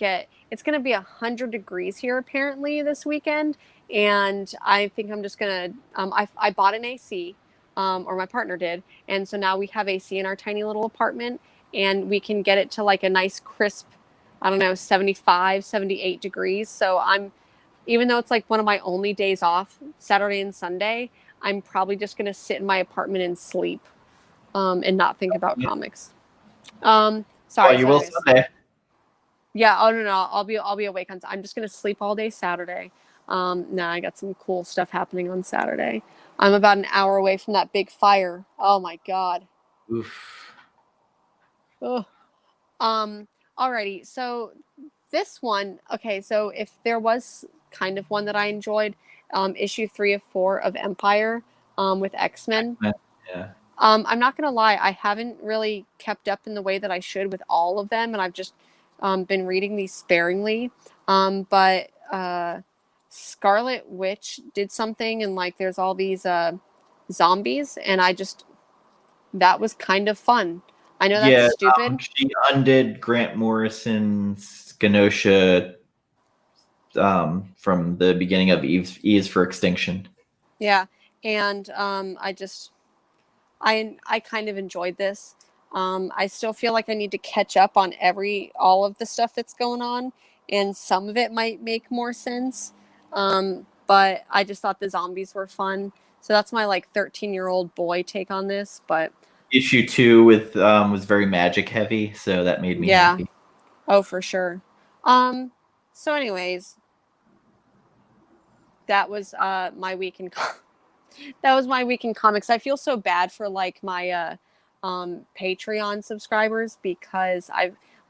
be 100 degrees here apparently this weekend, and I think I'm just gonna. I bought an AC, or my partner did, and so now we have AC in our tiny little apartment, and we can get it to like a nice crisp, I don't know, 75, 78 degrees. So even though it's like one of my only days off, Saturday and Sunday, I'm probably just gonna sit in my apartment and sleep, and not think about comics. Sorry. You will Sunday. Yeah. Oh no. I'll be awake on. I'm just gonna sleep all day Saturday. I got some cool stuff happening on Saturday. I'm about an hour away from that big fire. Oh my god. Oof. Oh. Alrighty. So this one. Okay. So if there was kind of one that I enjoyed, issue 3 of 4 of Empire, with X-Men. Yeah. I'm not gonna lie, I haven't really kept up in the way that I should with all of them, and I've just been reading these sparingly. But Scarlet Witch did something, and like there's all these zombies, and that was kind of fun. I know that's Yeah, stupid. she undid Grant Morrison's Genosha from the beginning of E is for Extinction. Yeah, and I kind of enjoyed this. I still feel like I need to catch up on all of the stuff that's going on, and some of it might make more sense. But I just thought the zombies were fun. So that's my like 13-year-old boy take on this. But Issue 2 with was very magic heavy, so that made me yeah, happy. oh for sure. So anyways, that was my week in that was my week in comics. I feel so bad for like my Patreon subscribers because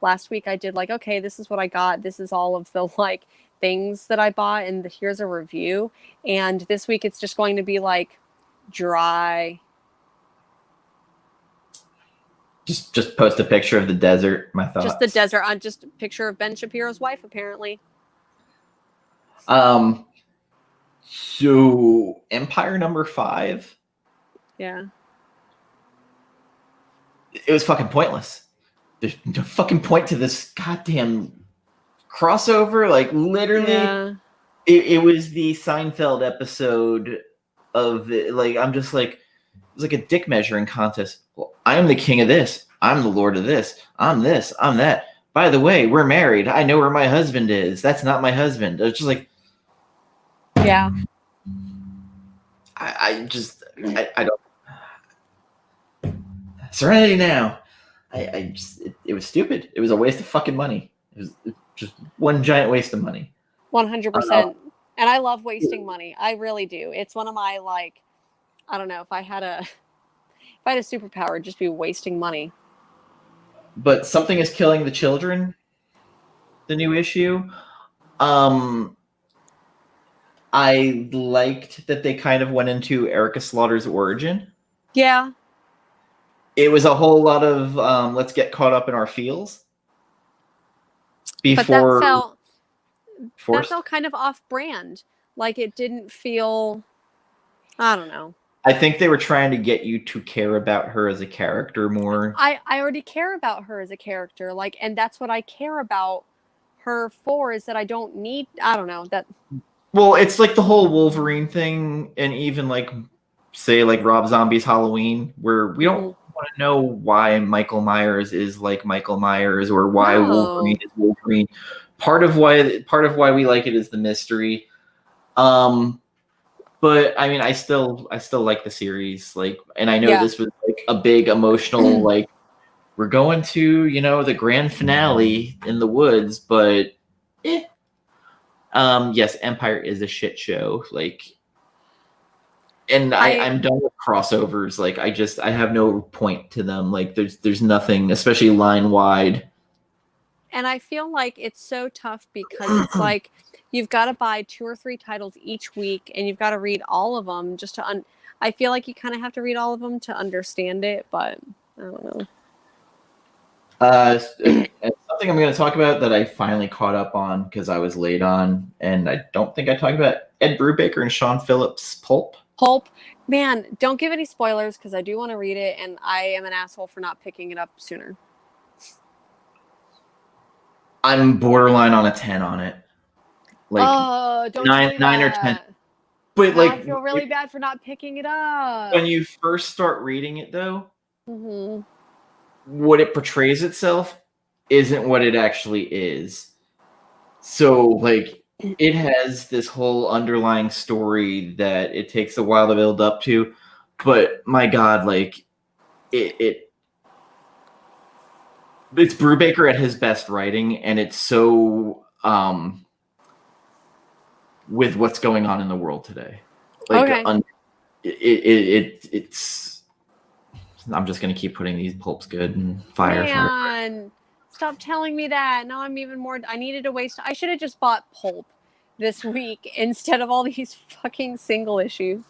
last week I did like, okay, this is what I got. This is all of the like things that I bought, and here's a review. And this week it's just going to be like dry. Just post a picture of the desert. My thoughts. Just the desert on just a picture of Ben Shapiro's wife, apparently. So Empire #5. Yeah. It was fucking pointless. There's no fucking point to this goddamn crossover. Like literally, Yeah. it was the Seinfeld episode of it. Like I'm just like, it was like a dick measuring contest. Well, I am the king of this. I'm the lord of this. I'm this. I'm that. By the way, we're married. I know where my husband is. That's not my husband. It's just like, yeah. I don't. Serenity Now. It was stupid. It was a waste of fucking money. It was just one giant waste of money. 100%. And I love wasting money. I really do. It's one of my like, I don't know, if I had a superpower, it'd just be wasting money. But Something is Killing the Children, the new issue. I liked that they kind of went into Erica Slaughter's origin. Yeah. It was a whole lot of let's get caught up in our feels. Before but that felt kind of off-brand. Like it didn't feel, I don't know. I think they were trying to get you to care about her as a character more. I already care about her as a character, like, and that's what I care about her for, is that I don't need, I don't know, that. Well, it's like the whole Wolverine thing, and even like, say, like Rob Zombie's Halloween, where we don't want to know why Michael Myers is like Michael Myers or why Wolverine is Wolverine. Part of why we like it is the mystery. But I mean, I still like the series, like, and I know this was like a big emotional, like, we're going to, the grand finale in the woods, but yes, Empire is a shit show, like, and I'm done with crossovers. Like, I have no point to them. Like, there's nothing, especially line wide. And I feel like it's so tough because it's like you've got to buy 2 or 3 titles each week, and you've got to read all of them just to. I feel like you kind of have to read all of them to understand it, but I don't know. Something I'm going to talk about that I finally caught up on because I was late on, and I don't think I talked about Ed Brubaker and Sean Phillips' Pulp. Man, don't give any spoilers because I do want to read it, and I am an asshole for not picking it up sooner. I'm borderline on a 10 on it. Like, don't 9 or 10. But now, like, I feel really bad for not picking it up. When you first start reading it, though, what it portrays itself isn't what it actually is. So, like, it has this whole underlying story that it takes a while to build up to, but my God, like, it's Brubaker at his best writing, and it's so with what's going on in the world today. Like, it's. I'm just gonna keep putting these pulps good and fire. Stop telling me that. Now I'm even more. I needed to waste. I should have just bought pulp this week instead of all these fucking single issues.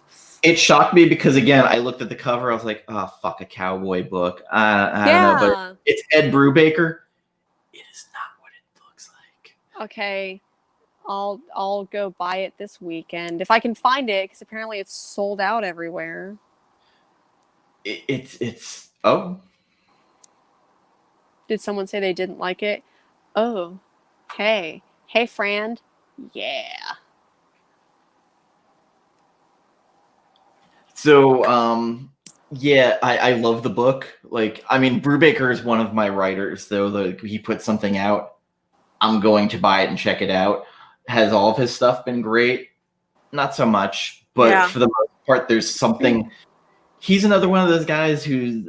It shocked me because, again, I looked at the cover. I was like, "Oh fuck, a cowboy book." I don't know, but it's Ed Brubaker. It is not what it looks like. Okay, I'll go buy it this weekend if I can find it, because apparently it's sold out everywhere. it's oh. Did someone say they didn't like it? Oh, hey, Fran. Yeah. So, yeah, I love the book. Like, I mean, Brubaker is one of my writers, though. Like, he puts something out, I'm going to buy it and check it out. Has all of his stuff been great? Not so much, but Yeah. for the most part, there's something. He's another one of those guys who's,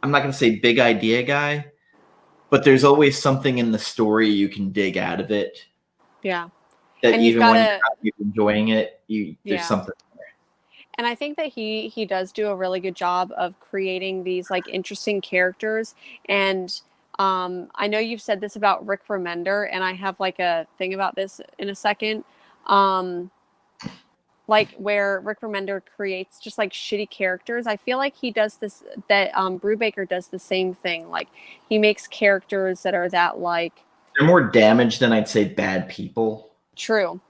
I'm not going to say big idea guy, but there's always something in the story you can dig out of it. Yeah. That And you've even when got you're not enjoying it, there's yeah. something. And I think that he does do a really good job of creating these like interesting characters. And I know you've said this about Rick Remender, and I have like a thing about this in a second. Like where Rick Remender creates just like shitty characters. I feel like he does this, that Brubaker does the same thing. Like he makes characters that are that like They're more damaged than I'd say bad people. true.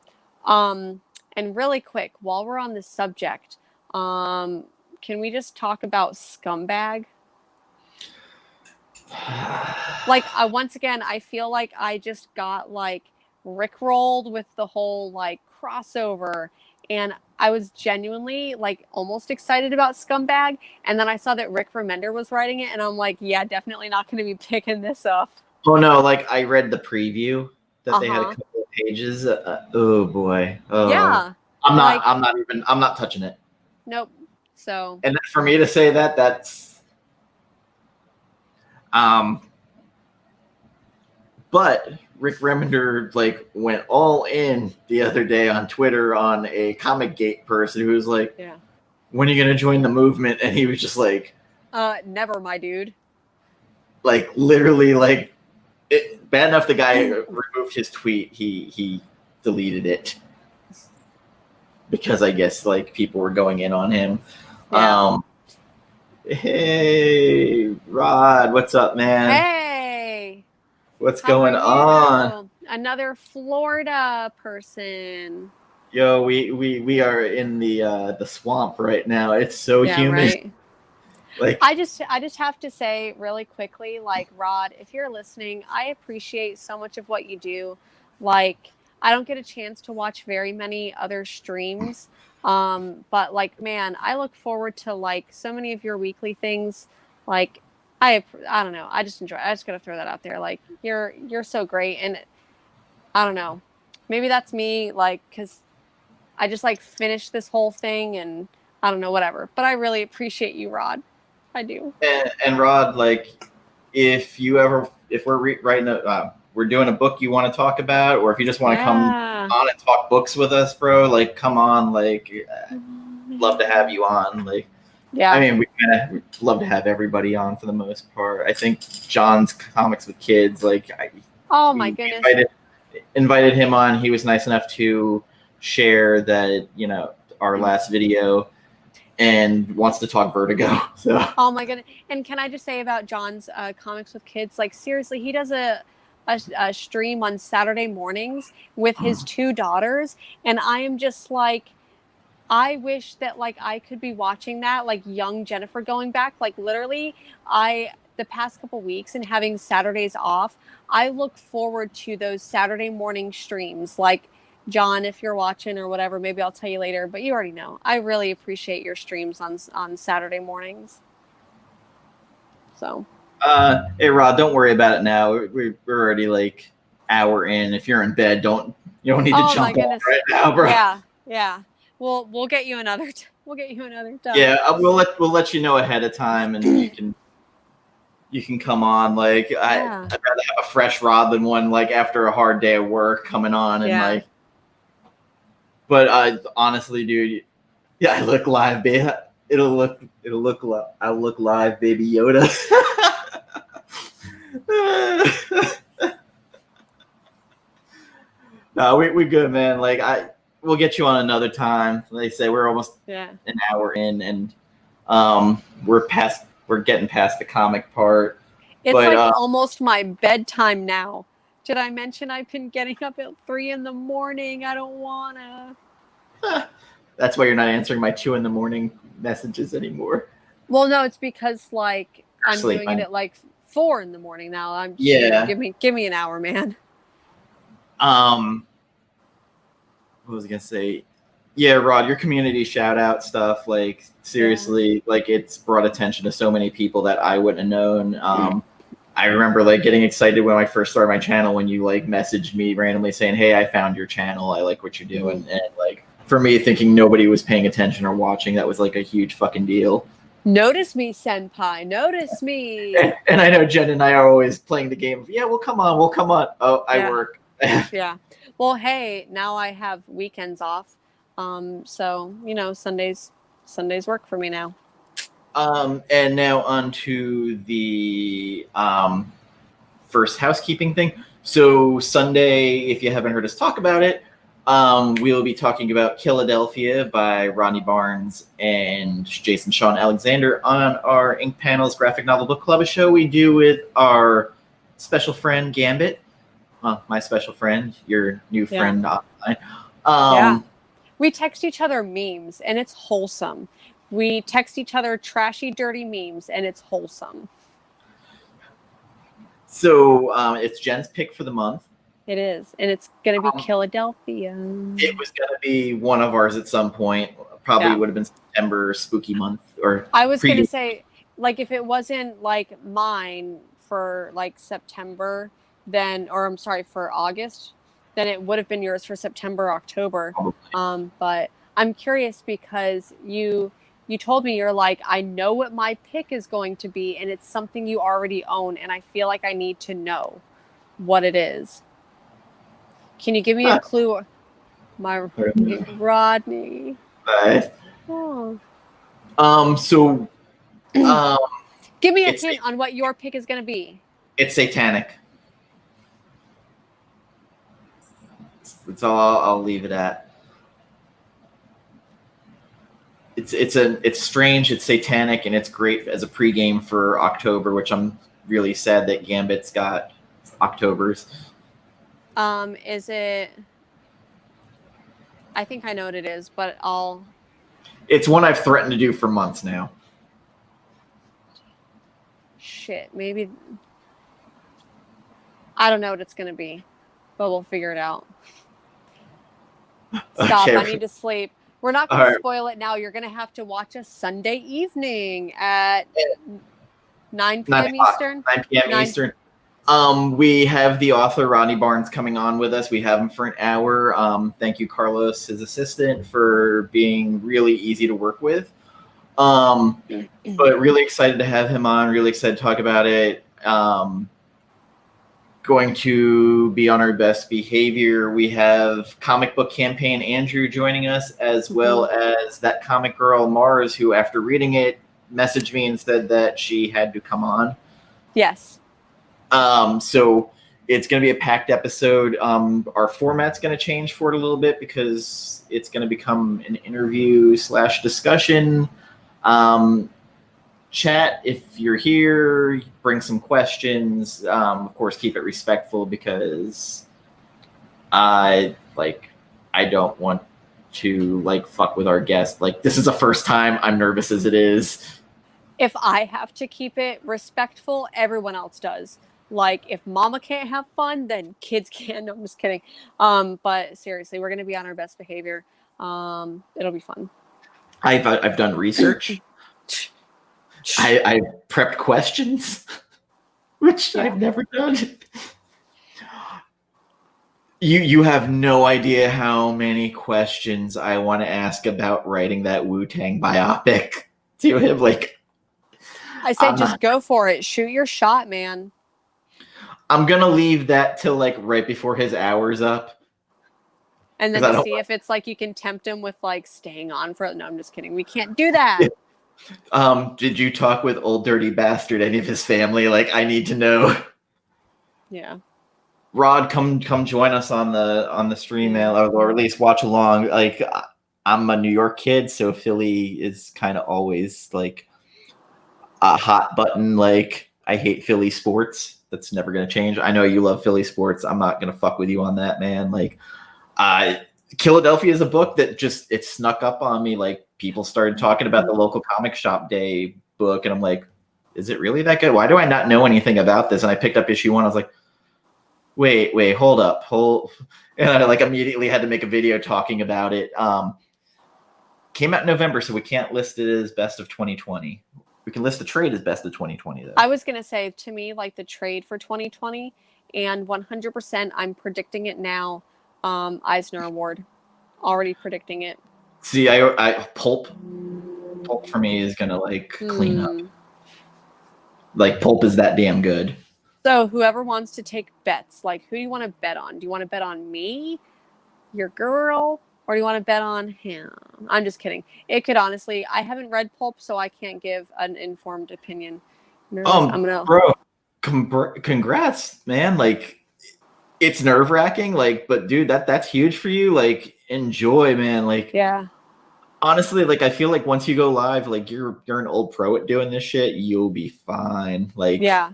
And really quick, while we're on this subject, can we just talk about Scumbag? Like, once again, I feel like I just got like rickrolled with the whole like crossover, and I was genuinely like almost excited about Scumbag, and then I saw that Rick Remender was writing it, and I'm like, yeah, definitely not going to be picking this up. Oh no! Like I read the preview that they had a couple of pages. Oh boy! Oh. Yeah. I'm not touching it. Nope. So. And for me to say that, that's. But Rick Remender like went all in the other day on Twitter on a Comic Gate person who was like, yeah, when are you gonna join the movement? And he was just like, never, my dude. Like literally, like bad enough the guy removed his tweet, he deleted it because I guess like people were going in on him. Yeah. Hey Rod, what's up, man? Hey, what's going on? Another Florida person. Yo, we are in the swamp right now. It's so humid. Right? Like I just have to say really quickly, like Rod, if you're listening, I appreciate so much of what you do. Like I don't get a chance to watch very many other streams. But like, man, I look forward to like so many of your weekly things. Like I don't know. I just enjoy it. I just gotta throw that out there. Like you're so great. And I don't know, maybe that's me, like, cause I just like finished this whole thing and I don't know, whatever, but I really appreciate you, Rod. I do. And Rod, like if we're writing we're doing a book you want to talk about, or if you just want to come on and talk books with us, bro, like come on, like love to have you on. Like yeah, I mean, we love to have everybody on for the most part. I think John's Comics with Kids, like oh my goodness, invited him on. He was nice enough to share that, you know, our last video, and wants to talk Vertigo. So oh my goodness. And can I just say about John's Comics with Kids, like seriously, he does a stream on Saturday mornings with his two daughters, and I am just like, I wish that like I could be watching that, like young Jennifer going back. Like literally, the past couple weeks and having Saturdays off, I look forward to those Saturday morning streams. Like John, if you're watching or whatever, maybe I'll tell you later, but you already know. I really appreciate your streams on Saturday mornings. So. Hey Rod, don't worry about it now. We're already like hour in. If you're in bed, you don't need to jump on right now, bro. Yeah. We'll get you another. We'll get you another time. Yeah, we'll let you know ahead of time, and you can come on. Like I'd rather have a fresh Rod than one like after a hard day of work coming on and like. But honestly, dude, yeah, I look live, baby. I'll look live, baby Yoda. No, we good, man. Like we'll get you on another time. Like I say, we're almost an hour in, and we're getting past the comic part. It's like almost my bedtime now. Did I mention I've been getting up at 3 a.m? I don't wanna. That's why you're not answering my 2 a.m. messages anymore. Well, no, it's because like I'm doing it Sleeping. at like 4 in the morning now. I'm just, Yeah. give me an hour, man. What was I gonna say? Yeah, Rod, your community shout out stuff, like seriously, like it's brought attention to so many people that I wouldn't have known. I remember like getting excited when I first started my channel when you like messaged me randomly saying, "Hey, I found your channel. I like what you're doing." And like for me, thinking nobody was paying attention or watching, that was like a huge fucking deal. Notice me, senpai. Notice me. And I know Jen and I are always playing the game of, yeah, we'll come on, we'll come on. Oh, I Yeah. work. Yeah. Well, hey, now I have weekends off. So, Sundays work for me now. And now on to the first housekeeping thing. So Sunday, if you haven't heard us talk about it, we'll be talking about Philadelphia by Ronnie Barnes and Jason Sean Alexander on our Ink Panels Graphic Novel Book Club, a show we do with our special friend Gambit. My special friend, your new friend online. Yeah. We text each other memes, and it's wholesome. We text each other trashy, dirty memes, and it's wholesome. So it's Jen's pick for the month. It is, and it's going to be Philadelphia. It was going to be one of ours at some point. Probably would have been September, spooky month. Or I was going to say, like, if it wasn't like mine for like September, then, or I'm sorry, for August, then it would have been yours for September, October. But I'm curious because you told me, you're like, I know what my pick is going to be, and it's something you already own, and I feel like I need to know what it is. Can you give me a clue? My Rodney. Oh. So give me a hint on what your pick is going to be. It's satanic. That's all I'll leave it at. It's strange, it's satanic, and it's great as a pregame for October, which I'm really sad that Gambit's got Octobers. Is it? I think I know what it is, but It's one I've threatened to do for months now. Shit, maybe. I don't know what it's gonna be, but we'll figure it out. Stop! Okay. I need to sleep. We're not going to spoil it now. You're going to have to watch us Sunday evening at 9 p.m. Eastern. 9 p.m. Eastern. We have the author Ronnie Barnes coming on with us. We have him for an hour. Thank you, Carlos, his assistant, for being really easy to work with. But really excited to have him on. Really excited to talk about it. Going to be on our best behavior. We have comic book campaign Andrew joining us, as well as that comic girl Mars, who after reading it messaged me and said that she had to come on. Yes. So it's going to be a packed episode. Our format's going to change for it a little bit because it's going to become an interview / discussion. Chat, if you're here, bring some questions. Of course, keep it respectful because I don't want to fuck with our guest. This is the first time. I'm nervous as it is. If I have to keep it respectful, everyone else does. If mama can't have fun, then kids can. No, I'm just kidding. But seriously, we're going to be on our best behavior. It'll be fun. I've done research. I prepped questions, which I've never done. You have no idea how many questions I want to ask about writing that Wu-Tang biopic to him. I say just go for it. Shoot your shot, man. I'm going to leave that till right before his hour's up. And then to see if it's you can tempt him with staying on for it. No, I'm just kidding. We can't do that. Yeah. Did you talk with Old Dirty Bastard, any of his family? I need to know. Yeah. Rod, come join us on the stream, or at least watch along. I'm a New York kid, so Philly is kind of always a hot button. I hate Philly sports. That's never gonna change. I know you love Philly sports. I'm not gonna fuck with you on that, man. Philadelphia is a book that it snuck up on me. People started talking about the local comic shop day book, and I'm like, is it really that good? Why do I not know anything about this? And I picked up issue 1. I was like, wait, hold up. And I like immediately had to make a video talking about it. Came out in November, so we can't list it as best of 2020. We can list the trade as best of 2020, though. I was going to say, to me, like the trade for 2020, and 100%, I'm predicting it now. Eisner Award. Already predicting it. See, I Pulp for me is going to like clean up. Like Pulp is that damn good. So whoever wants to take bets, like who do you want to bet on? Do you want to bet on me, your girl, or do you want to bet on him? I'm just kidding. It could honestly, I haven't read Pulp, so I can't give an informed opinion. Bro, congrats, man. Like, it's nerve-wracking, like, but dude, that's huge for you. Like, enjoy, man. Like, yeah. Honestly, like, I feel like once you go live, like you're an old pro at doing this shit, you'll be fine. Like, yeah.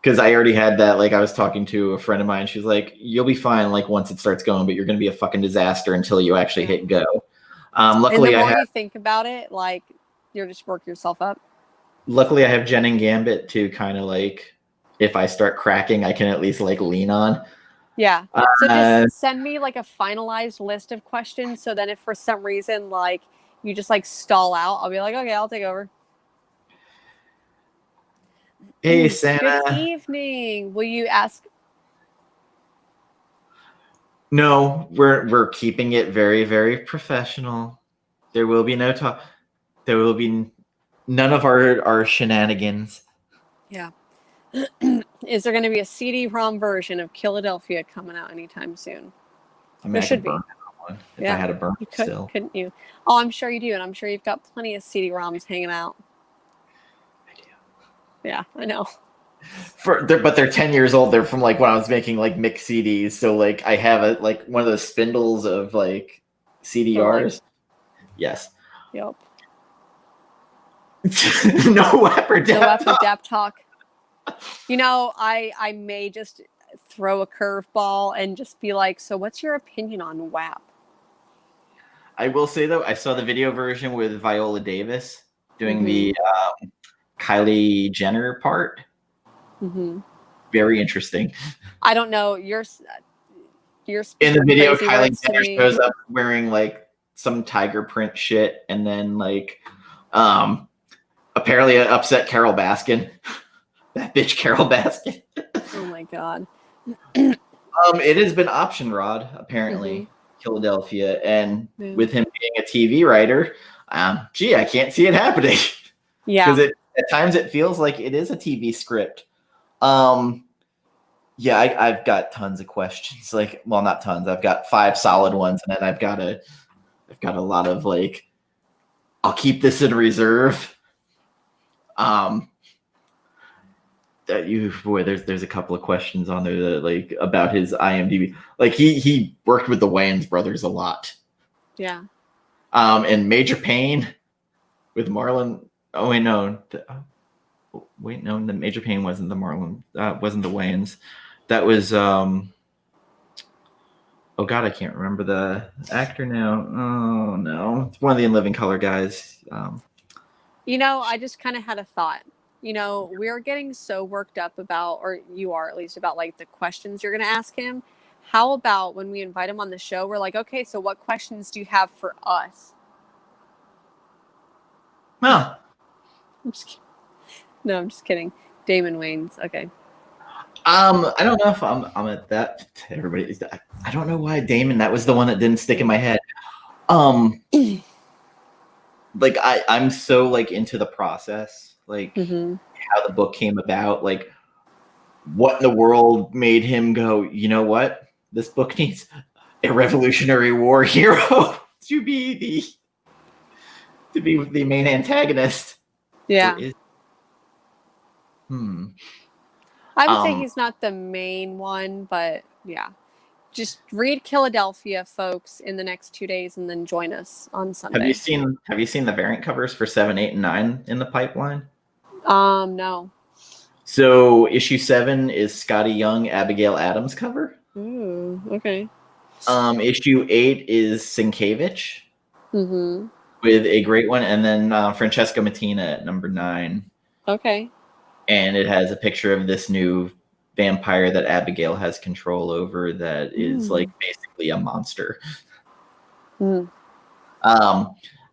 Because I already had that. Like, I was talking to a friend of mine. She's like, you'll be fine, like, once it starts going, but you're going to be a fucking disaster until you actually hit go. Luckily, and the more you think about it, like, you'll just work yourself up. Luckily, I have Jen and Gambit to kind of, like, if I start cracking, I can at least, like, lean on. Yeah. So just send me, like, a finalized list of questions. So then if for some reason, like, you just, like, stall out, I'll be like, okay, I'll take over. Hey, Santa. Good evening. Will you ask? No, we're keeping it very, very professional. There will be no talk. There will be none of our shenanigans. Yeah. Is there going to be a CD-ROM version of Philadelphia coming out anytime soon? I mean, there should be. One if I had a burn still. Couldn't you? Oh, I'm sure you do, and I'm sure you've got plenty of CD-ROMs hanging out. I do. Yeah, I know. But they're 10 years old. They're from like when I was making like mixed CDs. So like I have like one of those spindles of like CDRs. Yes. Yep. No Wapper Dap talk. You know, I may just throw a curveball and just be like, so what's your opinion on WAP? I will say, though, I saw the video version with Viola Davis doing the Kylie Jenner part. Mm-hmm. Very interesting. I don't know. You're in the video, Kylie Jenner shows up wearing like some tiger print shit, and then like apparently it upset Carol Baskin. That bitch Carol Baskin. Oh my god. It has been option Rod, apparently, Philadelphia, and with him being a TV writer, I can't see it happening. Yeah. Because at times it feels like it is a TV script. I've got tons of questions. Like, well, not tons. I've got 5 solid ones, and then I've got a lot of like, I'll keep this in reserve. There's a couple of questions on there that like about his IMDb. Like he worked with the Wayans brothers a lot. Yeah. And Major Payne with Marlon. Oh wait, no. The Major Payne wasn't the Marlon. Wasn't the Wayans. That was oh god, I can't remember the actor now. Oh no, it's one of the In Living Color guys. You know, I just kind of had a thought. You know, we're getting so worked up about, or you are at least, about like the questions you're going to ask him. How about when we invite him on the show, we're like, okay, so what questions do you have for us? Well, I'm just kidding. Damon Wayans. Okay. I don't know if I'm at that. Everybody, I don't know why Damon. That was the one that didn't stick in my head. Like I'm so like into the process. Like how the book came about, like what in the world made him go, you know what? This book needs a Revolutionary War hero to be the main antagonist. Yeah. I would say he's not the main one, but yeah. Just read Philadelphia, folks, in the next 2 days, and then join us on Sunday. Have you seen the variant covers for 7, 8, and 9 in the pipeline? No. So issue 7 is Scotty Young, Abigail Adams cover. Ooh, okay. Issue 8 is Sienkiewicz with a great one, and then Francesca Mattina at number 9. Okay. And it has a picture of this new vampire that Abigail has control over that is like basically a monster.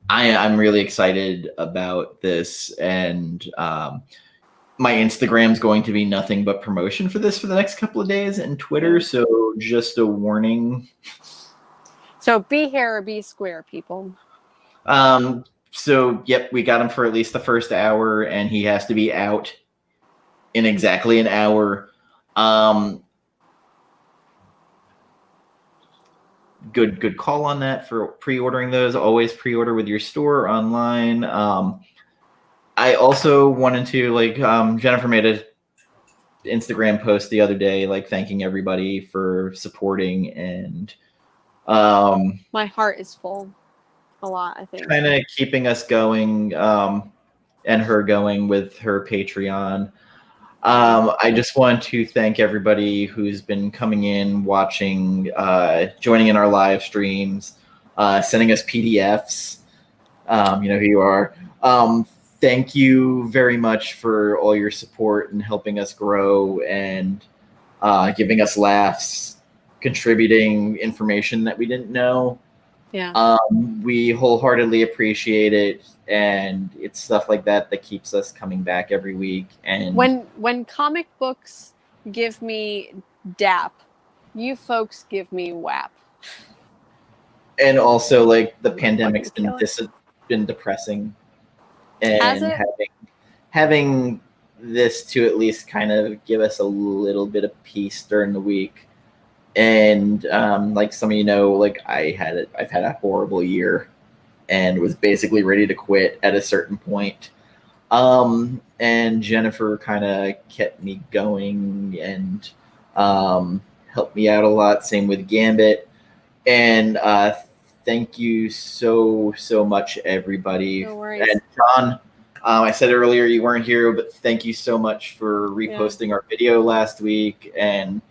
I'm really excited about this, and my Instagram's going to be nothing but promotion for this for the next couple of days, and Twitter, so just a warning. So be here or be square, people. So, yep, we got him for at least the first hour, and he has to be out in exactly an hour. Good call on that for pre-ordering those. Always pre-order with your store or online. I also wanted to, like, Jennifer made an Instagram post the other day, like, thanking everybody for supporting, and my heart is full a lot, I think. Kind of keeping us going, and her going with her Patreon. I just want to thank everybody who's been coming in, watching, joining in our live streams, sending us PDFs. You know who you are. Thank you very much for all your support and helping us grow and giving us laughs, contributing information that we didn't know. Yeah. We wholeheartedly appreciate it, and it's stuff like that that keeps us coming back every week. And when comic books give me DAP, you folks give me WAP. And also, like, the pandemic's been depressing, and having this to at least kind of give us a little bit of peace during the week. And like some of you know, like I've had a horrible year and was basically ready to quit at a certain point. And Jennifer kind of kept me going and helped me out a lot. Same with Gambit. And thank you so much, everybody. No worries. And John, I said earlier you weren't here, but thank you so much for reposting our video last week, and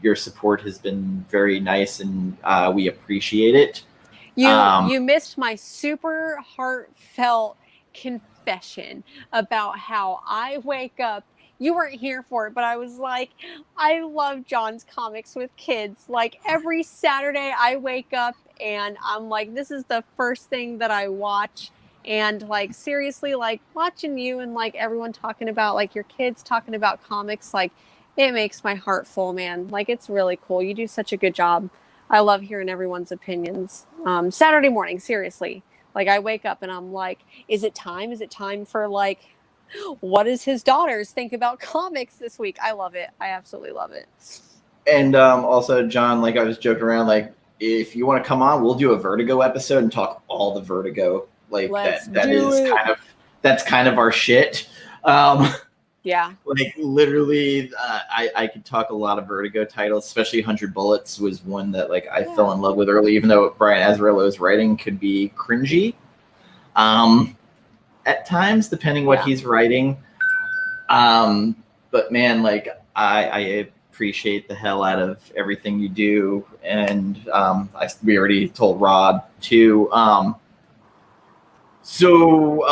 your support has been very nice, and we appreciate it. You missed my super heartfelt confession about how I wake up. You weren't here for it, but I was like, I love John's comics with kids. Like every Saturday I wake up and I'm like, this is the first thing that I watch. And like, seriously, like watching you and like everyone talking about like your kids talking about comics, like it makes my heart full, man. Like it's really cool. You do such a good job. I love hearing everyone's opinions. Saturday morning, seriously. Like I wake up and I'm like, is it time? Is it time for like, what does his daughters think about comics this week? I love it. I absolutely love it. And also, John, like I was joking around, like if you want to come on, we'll do a Vertigo episode and talk all the Vertigo. Like that's kind of our shit. Yeah. Like literally, I could talk a lot of Vertigo titles, especially 100 Bullets was one that like I fell in love with early, even though Brian Azzarello's writing could be cringy. At times, depending what he's writing. But man, like I appreciate the hell out of everything you do, and we already told Rob too. Sorry.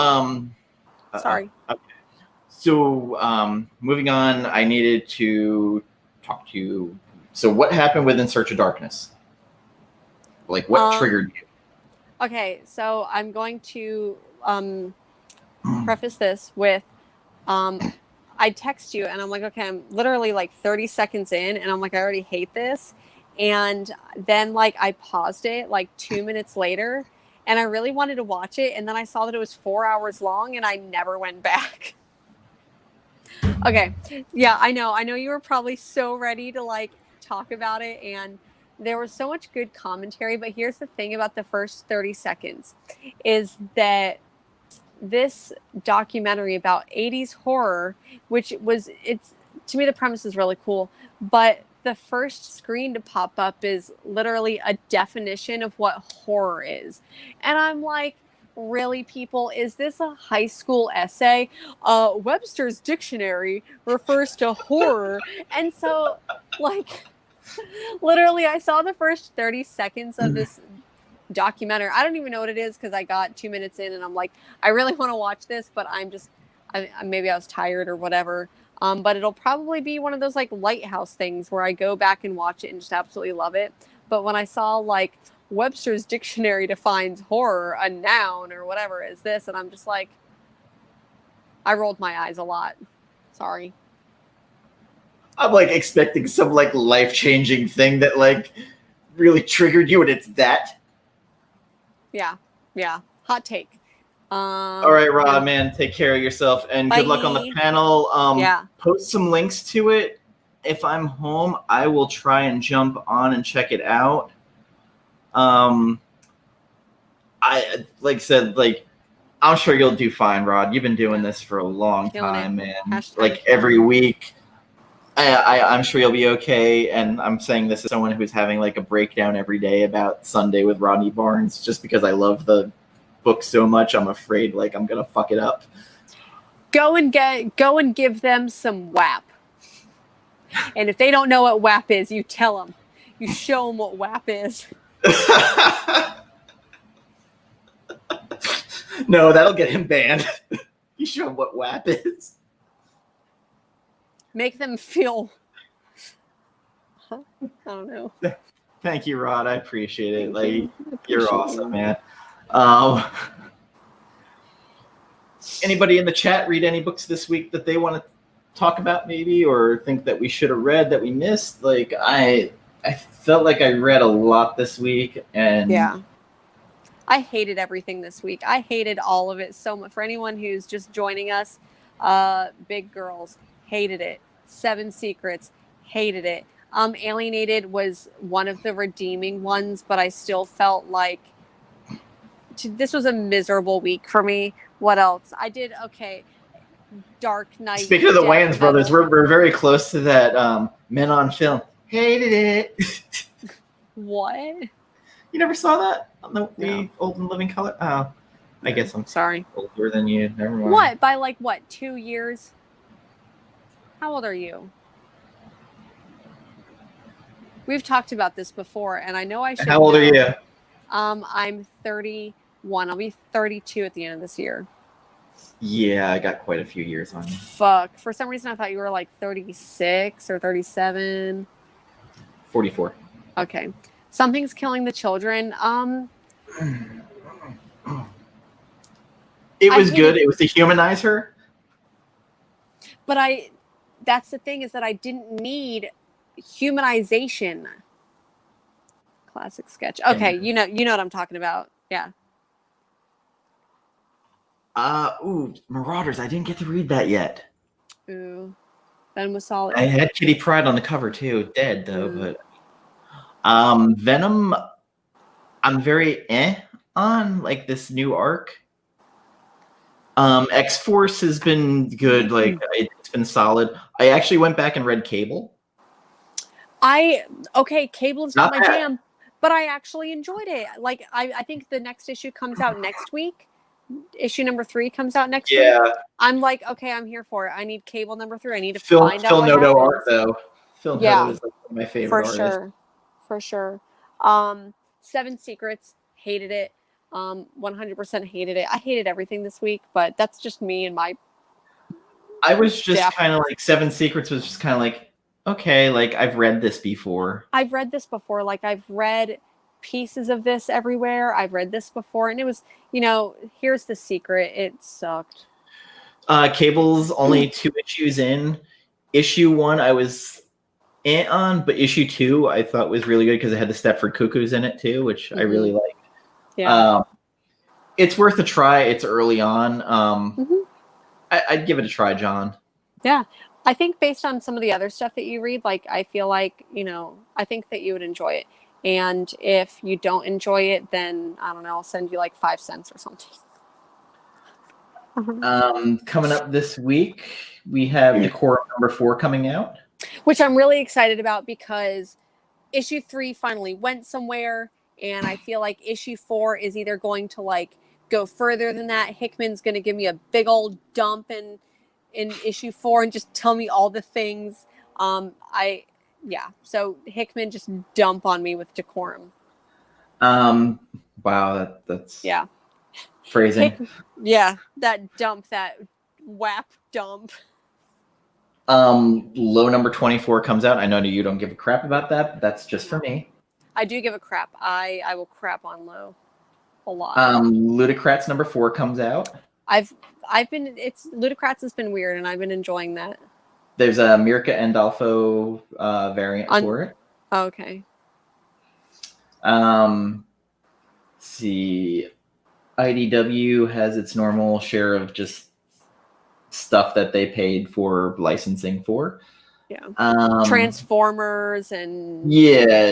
Okay. So moving on, I needed to talk to you. So what happened with In Search of Darkness? Like what triggered you? Okay, so I'm going to preface this with I text you and I'm like, okay, I'm literally like 30 seconds in and I'm like, I already hate this. And then like I paused it like 2 minutes later and I really wanted to watch it. And then I saw that it was 4 hours long and I never went back. Okay. Yeah, I know you were probably so ready to like talk about it, and there was so much good commentary, but here's the thing about the first 30 seconds is that this documentary about 80s horror, it's to me the premise is really cool, but the first screen to pop up is literally a definition of what horror is. And I'm like, really, people, is this a high school essay? Webster's dictionary refers to horror. And so like literally I saw the first 30 seconds of this documentary. I don't even know what it is because I got 2 minutes in and I'm like, I really want to watch this, but maybe I was tired or whatever. But it'll probably be one of those like lighthouse things where I go back and watch it and just absolutely love it. But when I saw like Webster's dictionary defines horror, a noun or whatever is this, and I'm just like, I rolled my eyes a lot. Sorry. I'm like expecting some like life-changing thing that like really triggered you, and it's that. Yeah. Hot take. All right, Rob, man, take care of yourself, and bye. Good luck on the panel. Yeah. Post some links to it. If I'm home, I will try and jump on and check it out. I like said, like I'm sure you'll do fine, Rod. You've been doing this for a long time, man. Like every week. I'm sure you'll be okay, and I'm saying this as someone who's having like a breakdown every day about Sunday with Rodney Barnes, just because I love the book so much. I'm afraid like I'm gonna fuck it up. Go and give them some WAP, and if they don't know what WAP is, you tell them. You show them what WAP is. No, that'll get him banned. You show him what WAP is. Make them feel. I don't know. Thank you, Rod. I appreciate it. You're awesome, man. Anybody in the chat read any books this week that they want to talk about, maybe, or think that we should have read that we missed? Like I felt like I read a lot this week, and yeah. I hated everything this week. I hated all of it so much. For anyone who's just joining us, Big Girls, hated it. 7 Secrets, hated it. Alienated was one of the redeeming ones, but I still felt like this was a miserable week for me. What else? I did okay. Dark Knight. Speaking of the Wayans brothers, we're very close to that. Men on Film, hated it. What? You never saw that on the Old and Living Color? Oh, I guess I'm sorry. Older than you. Never mind. What? By like what? 2 years? How old are you? We've talked about this before, and I know I should. How old are you? I'm 31. I'll be 32 at the end of this year. Yeah, I got quite a few years on you. Fuck. For some reason, I thought you were like 36 or 37. 44. Okay. Something's Killing the Children. It was good. It was to humanize her. But that's the thing, is that I didn't need humanization. Classic sketch. Okay, you know what I'm talking about. Yeah. Marauders. I didn't get to read that yet. Ooh. Ben was solid. I had Kitty Pryde on the cover too. Dead though, but Venom, I'm very on like this new arc. X-Force has been good. Like it's been solid. I actually went back and read Cable. Cable's not my jam, but I actually enjoyed it. Like I think the next issue comes out next week. Issue number 3 comes out next week. I'm like, okay, I'm here for it. I need Cable number 3. I need to find out what Noto happens. art though. Phil Noto is like my favorite artist. For sure. 7 Secrets, hated it. 100% hated it. I hated everything this week, but that's just me and my. I was just kind of like 7 Secrets was just kind of like, okay, like I've read this before. Like I've read pieces of this everywhere. I've read this before, and it was, here's the secret. It sucked. Cable's only 2 issues in. Issue 1 I was on, but issue 2 I thought was really good because it had the Stepford Cuckoos in it too, which I really liked. Yeah. It's worth a try. It's early on. I'd give it a try, John. Yeah. I think based on some of the other stuff that you read, like I feel like, I think that you would enjoy it. And if you don't enjoy it, then I don't know, I'll send you like 5 cents or something. Coming up this week, we have Decorum number 4 coming out. Which I'm really excited about because issue 3 finally went somewhere. And I feel like issue 4 is either going to like go further than that. Hickman's going to give me a big old dump in issue 4 and just tell me all the things. So Hickman just dump on me with Decorum. Wow, that's Yeah. phrasing. That dump, that WAP dump. Low number 24 comes out. I know you don't give a crap about that, but that's just for me. I do give a crap. I will crap on low a lot. Ludocrats number 4 comes out. Ludocrats has been weird, and I've been enjoying that. There's a Mirka Andolfo variant for it. Okay. Let's see. IDW has its normal share of just stuff that they paid for licensing for. Yeah. Transformers and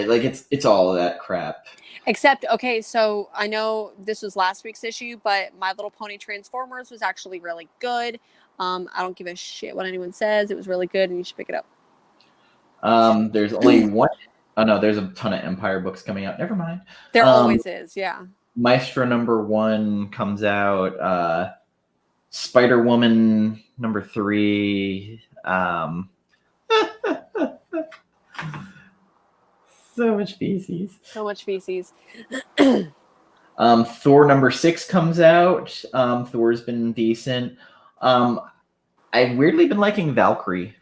like it's all of that crap. Except, okay, so I know this was last week's issue, but My Little Pony Transformers was actually really good. I don't give a shit what anyone says. It was really good, and you should pick it up. There's only one. Oh no, there's a ton of Empire books coming out. Never mind. There always is, yeah. Maestro number 1 comes out. Spider Woman number 3. So much feces. So much feces. Thor number 6 comes out. Thor's been decent. I've weirdly been liking Valkyrie.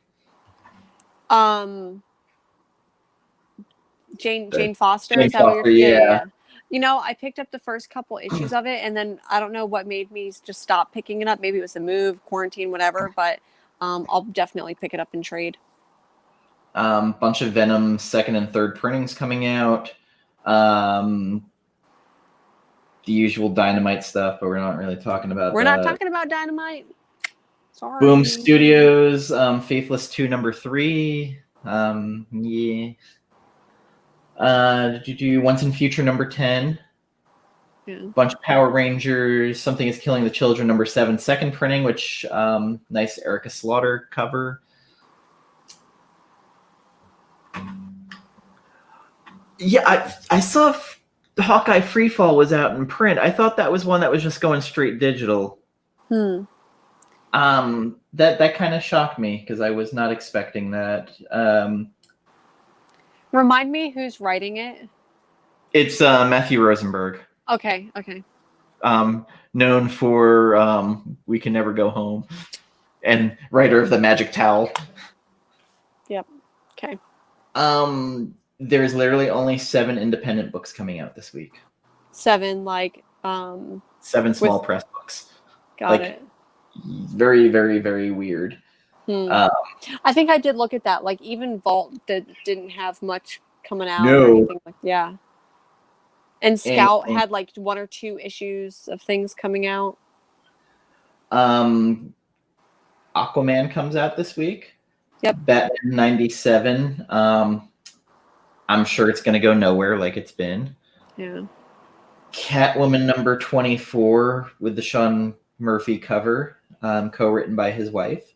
Jane Foster. Jane is that Foster, what you're? yeah. You know, I picked up the first couple issues of it, and then I don't know what made me just stop picking it up. Maybe it was a move, quarantine, whatever. But I'll definitely pick it up and trade. Bunch of Venom 2nd and 3rd printings coming out. The usual Dynamite stuff, but we're not really talking about. We're not talking about Dynamite. Sorry. Boom Studios, Faithless 2 number 3. Yeah. Once in Future number 10. Yeah. Bunch of Power Rangers. Something is Killing the Children number 7 2nd printing, which nice Erica Slaughter cover. Yeah, I saw Hawkeye Freefall was out in print. I thought that was one that was just going straight digital. That kind of shocked me because I was not expecting that. Remind me who's writing it. It's Matthew Rosenberg. Okay. Known for We Can Never Go Home, and writer of The Magic Towel. Yep. Okay. There's literally only 7 independent books coming out this week. 7, like 7 small press books. Got it. Very, very, very weird. I think I did look at that. Like even Vault that didn't have much coming out. No. Or anything like, yeah. And Scout had like 1 or 2 issues of things coming out. Aquaman comes out this week. Yep. Batman 97. I'm sure it's going to go nowhere like it's been. Yeah. Catwoman number 24 with the Sean Murphy cover, co-written by his wife.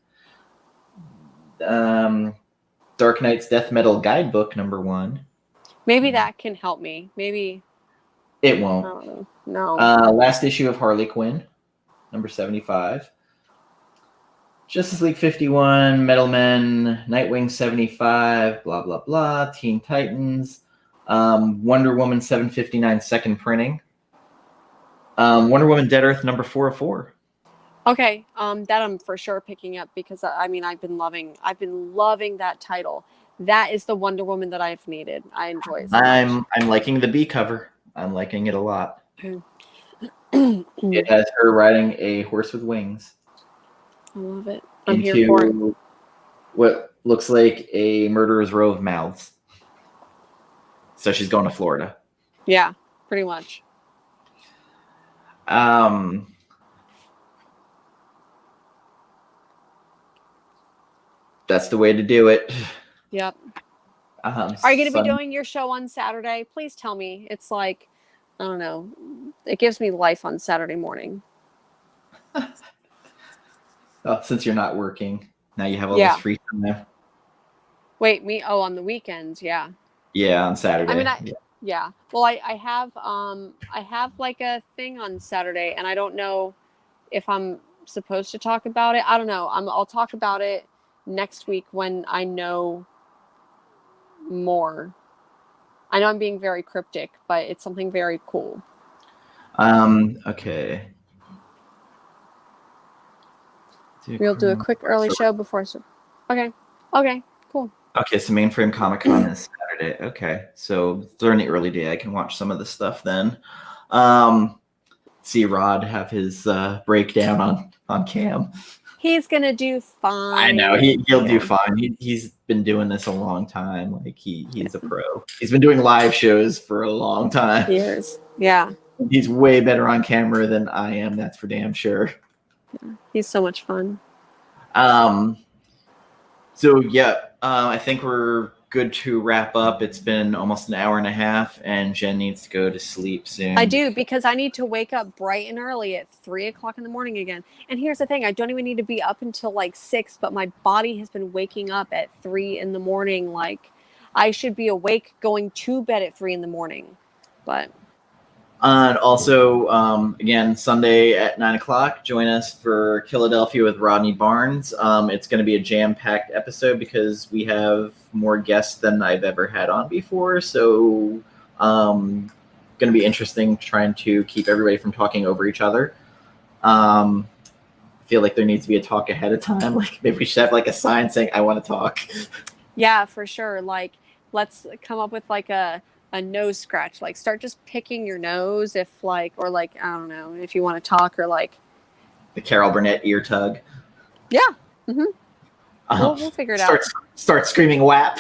Dark Knight's Death Metal Guidebook number 1. Maybe that can help me. Maybe it won't. I don't know. No. Last issue of Harley Quinn, number 75. Justice League 51, Metal Men, Nightwing 75, blah, blah, blah, Teen Titans, Wonder Woman 759 2nd printing, Wonder Woman Dead Earth number 404. Okay, that I'm for sure picking up because I mean I've been loving that title. That is the Wonder Woman that I've needed. I enjoy it. I'm liking the B cover. I'm liking it a lot. It has her riding a horse with wings. I love it. I'm here for it. What looks like a murderer's row of mouths. So she's going to Florida. Yeah, pretty much. That's the way to do it. Yep. Are you going to be doing your show on Saturday? Please tell me. It's like, I don't know. It gives me life on Saturday morning. Oh, since you're not working, now you have all this free time there. Wait, me? Oh, on the weekends, yeah. Yeah, on Saturday. I mean, yeah. Well, I have like a thing on Saturday, and I don't know if I'm supposed to talk about it. I don't know. I'll talk about it next week when I know more. I know I'm being very cryptic, but it's something very cool. Okay. We'll do a quick early show before. Okay. Okay. Cool. Okay, so Mainframe Comic Con is Saturday. Okay, so during the early day, I can watch some of the stuff then. See Rod have his breakdown on cam. He's gonna do fine. I know he'll do fine. He's been doing this a long time. Like he's a pro. He's been doing live shows for a long time. Years. Yeah. He's way better on camera than I am. That's for damn sure. Yeah. He's so much fun. So yeah, I think we're good to wrap up. It's been almost an hour and a half, and Jen needs to go to sleep soon. I do, because I need to wake up bright and early at 3 o'clock in the morning again. And here's the thing, I don't even need to be up until like 6, but my body has been waking up at 3 in the morning. Like I should be awake going to bed at 3 in the morning. But and also, again, Sunday at 9 o'clock, join us for Philadelphia with Rodney Barnes. It's going to be a jam-packed episode because we have more guests than I've ever had on before. So, going to be interesting trying to keep everybody from talking over each other. I feel like there needs to be a talk ahead of time. Like maybe we should have like a sign saying, "I want to talk." Yeah, for sure. Like let's come up with like a nose scratch. Like start just picking your nose if like, or like, I don't know, if you want to talk, or like the Carol Burnett ear tug. Yeah. Mm-hmm. We'll figure it out. Start screaming WAP.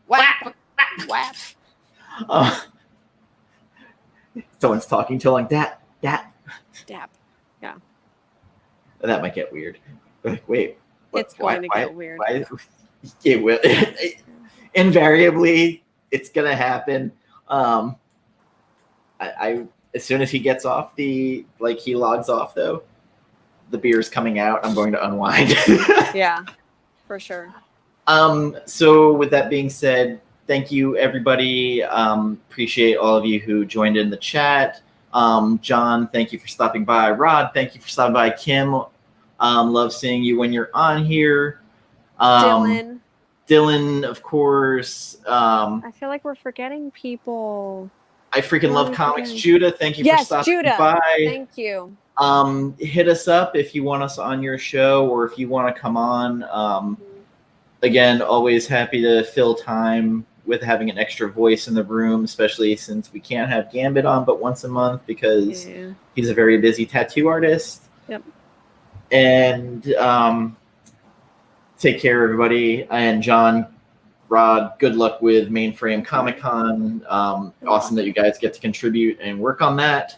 WAP. WAP. Someone's talking to like that. Dap. Yeah. That might get weird. Like, wait. It's going to get weird. It will. Invariably, it's gonna happen. I as soon as he gets off he logs off though, the beer's coming out. I'm going to unwind. Yeah, for sure. So with that being said, thank you everybody. Appreciate all of you who joined in the chat. John, thank you for stopping by. Rod, thank you for stopping by. Kim, love seeing you when you're on here. Dylan, of course. I feel like we're forgetting people. I freaking love comics. Judah, thank you for stopping by. Thank you. Hit us up if you want us on your show or if you want to come on. Again, always happy to fill time with having an extra voice in the room, especially since we can't have Gambit on but once a month because he's a very busy tattoo artist. Yep. And take care, everybody. And John, Rod, good luck with Mainframe Comic Con. Awesome that you guys get to contribute and work on that.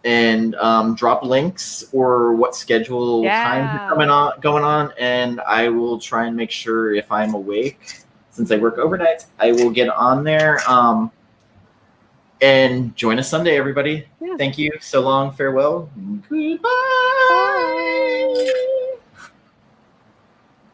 And drop links or what schedule time is going on, and I will try and make sure if I'm awake, since I work overnight, I will get on there. And join us Sunday, everybody. Yeah. Thank you. So long. Farewell. Goodbye. Bye.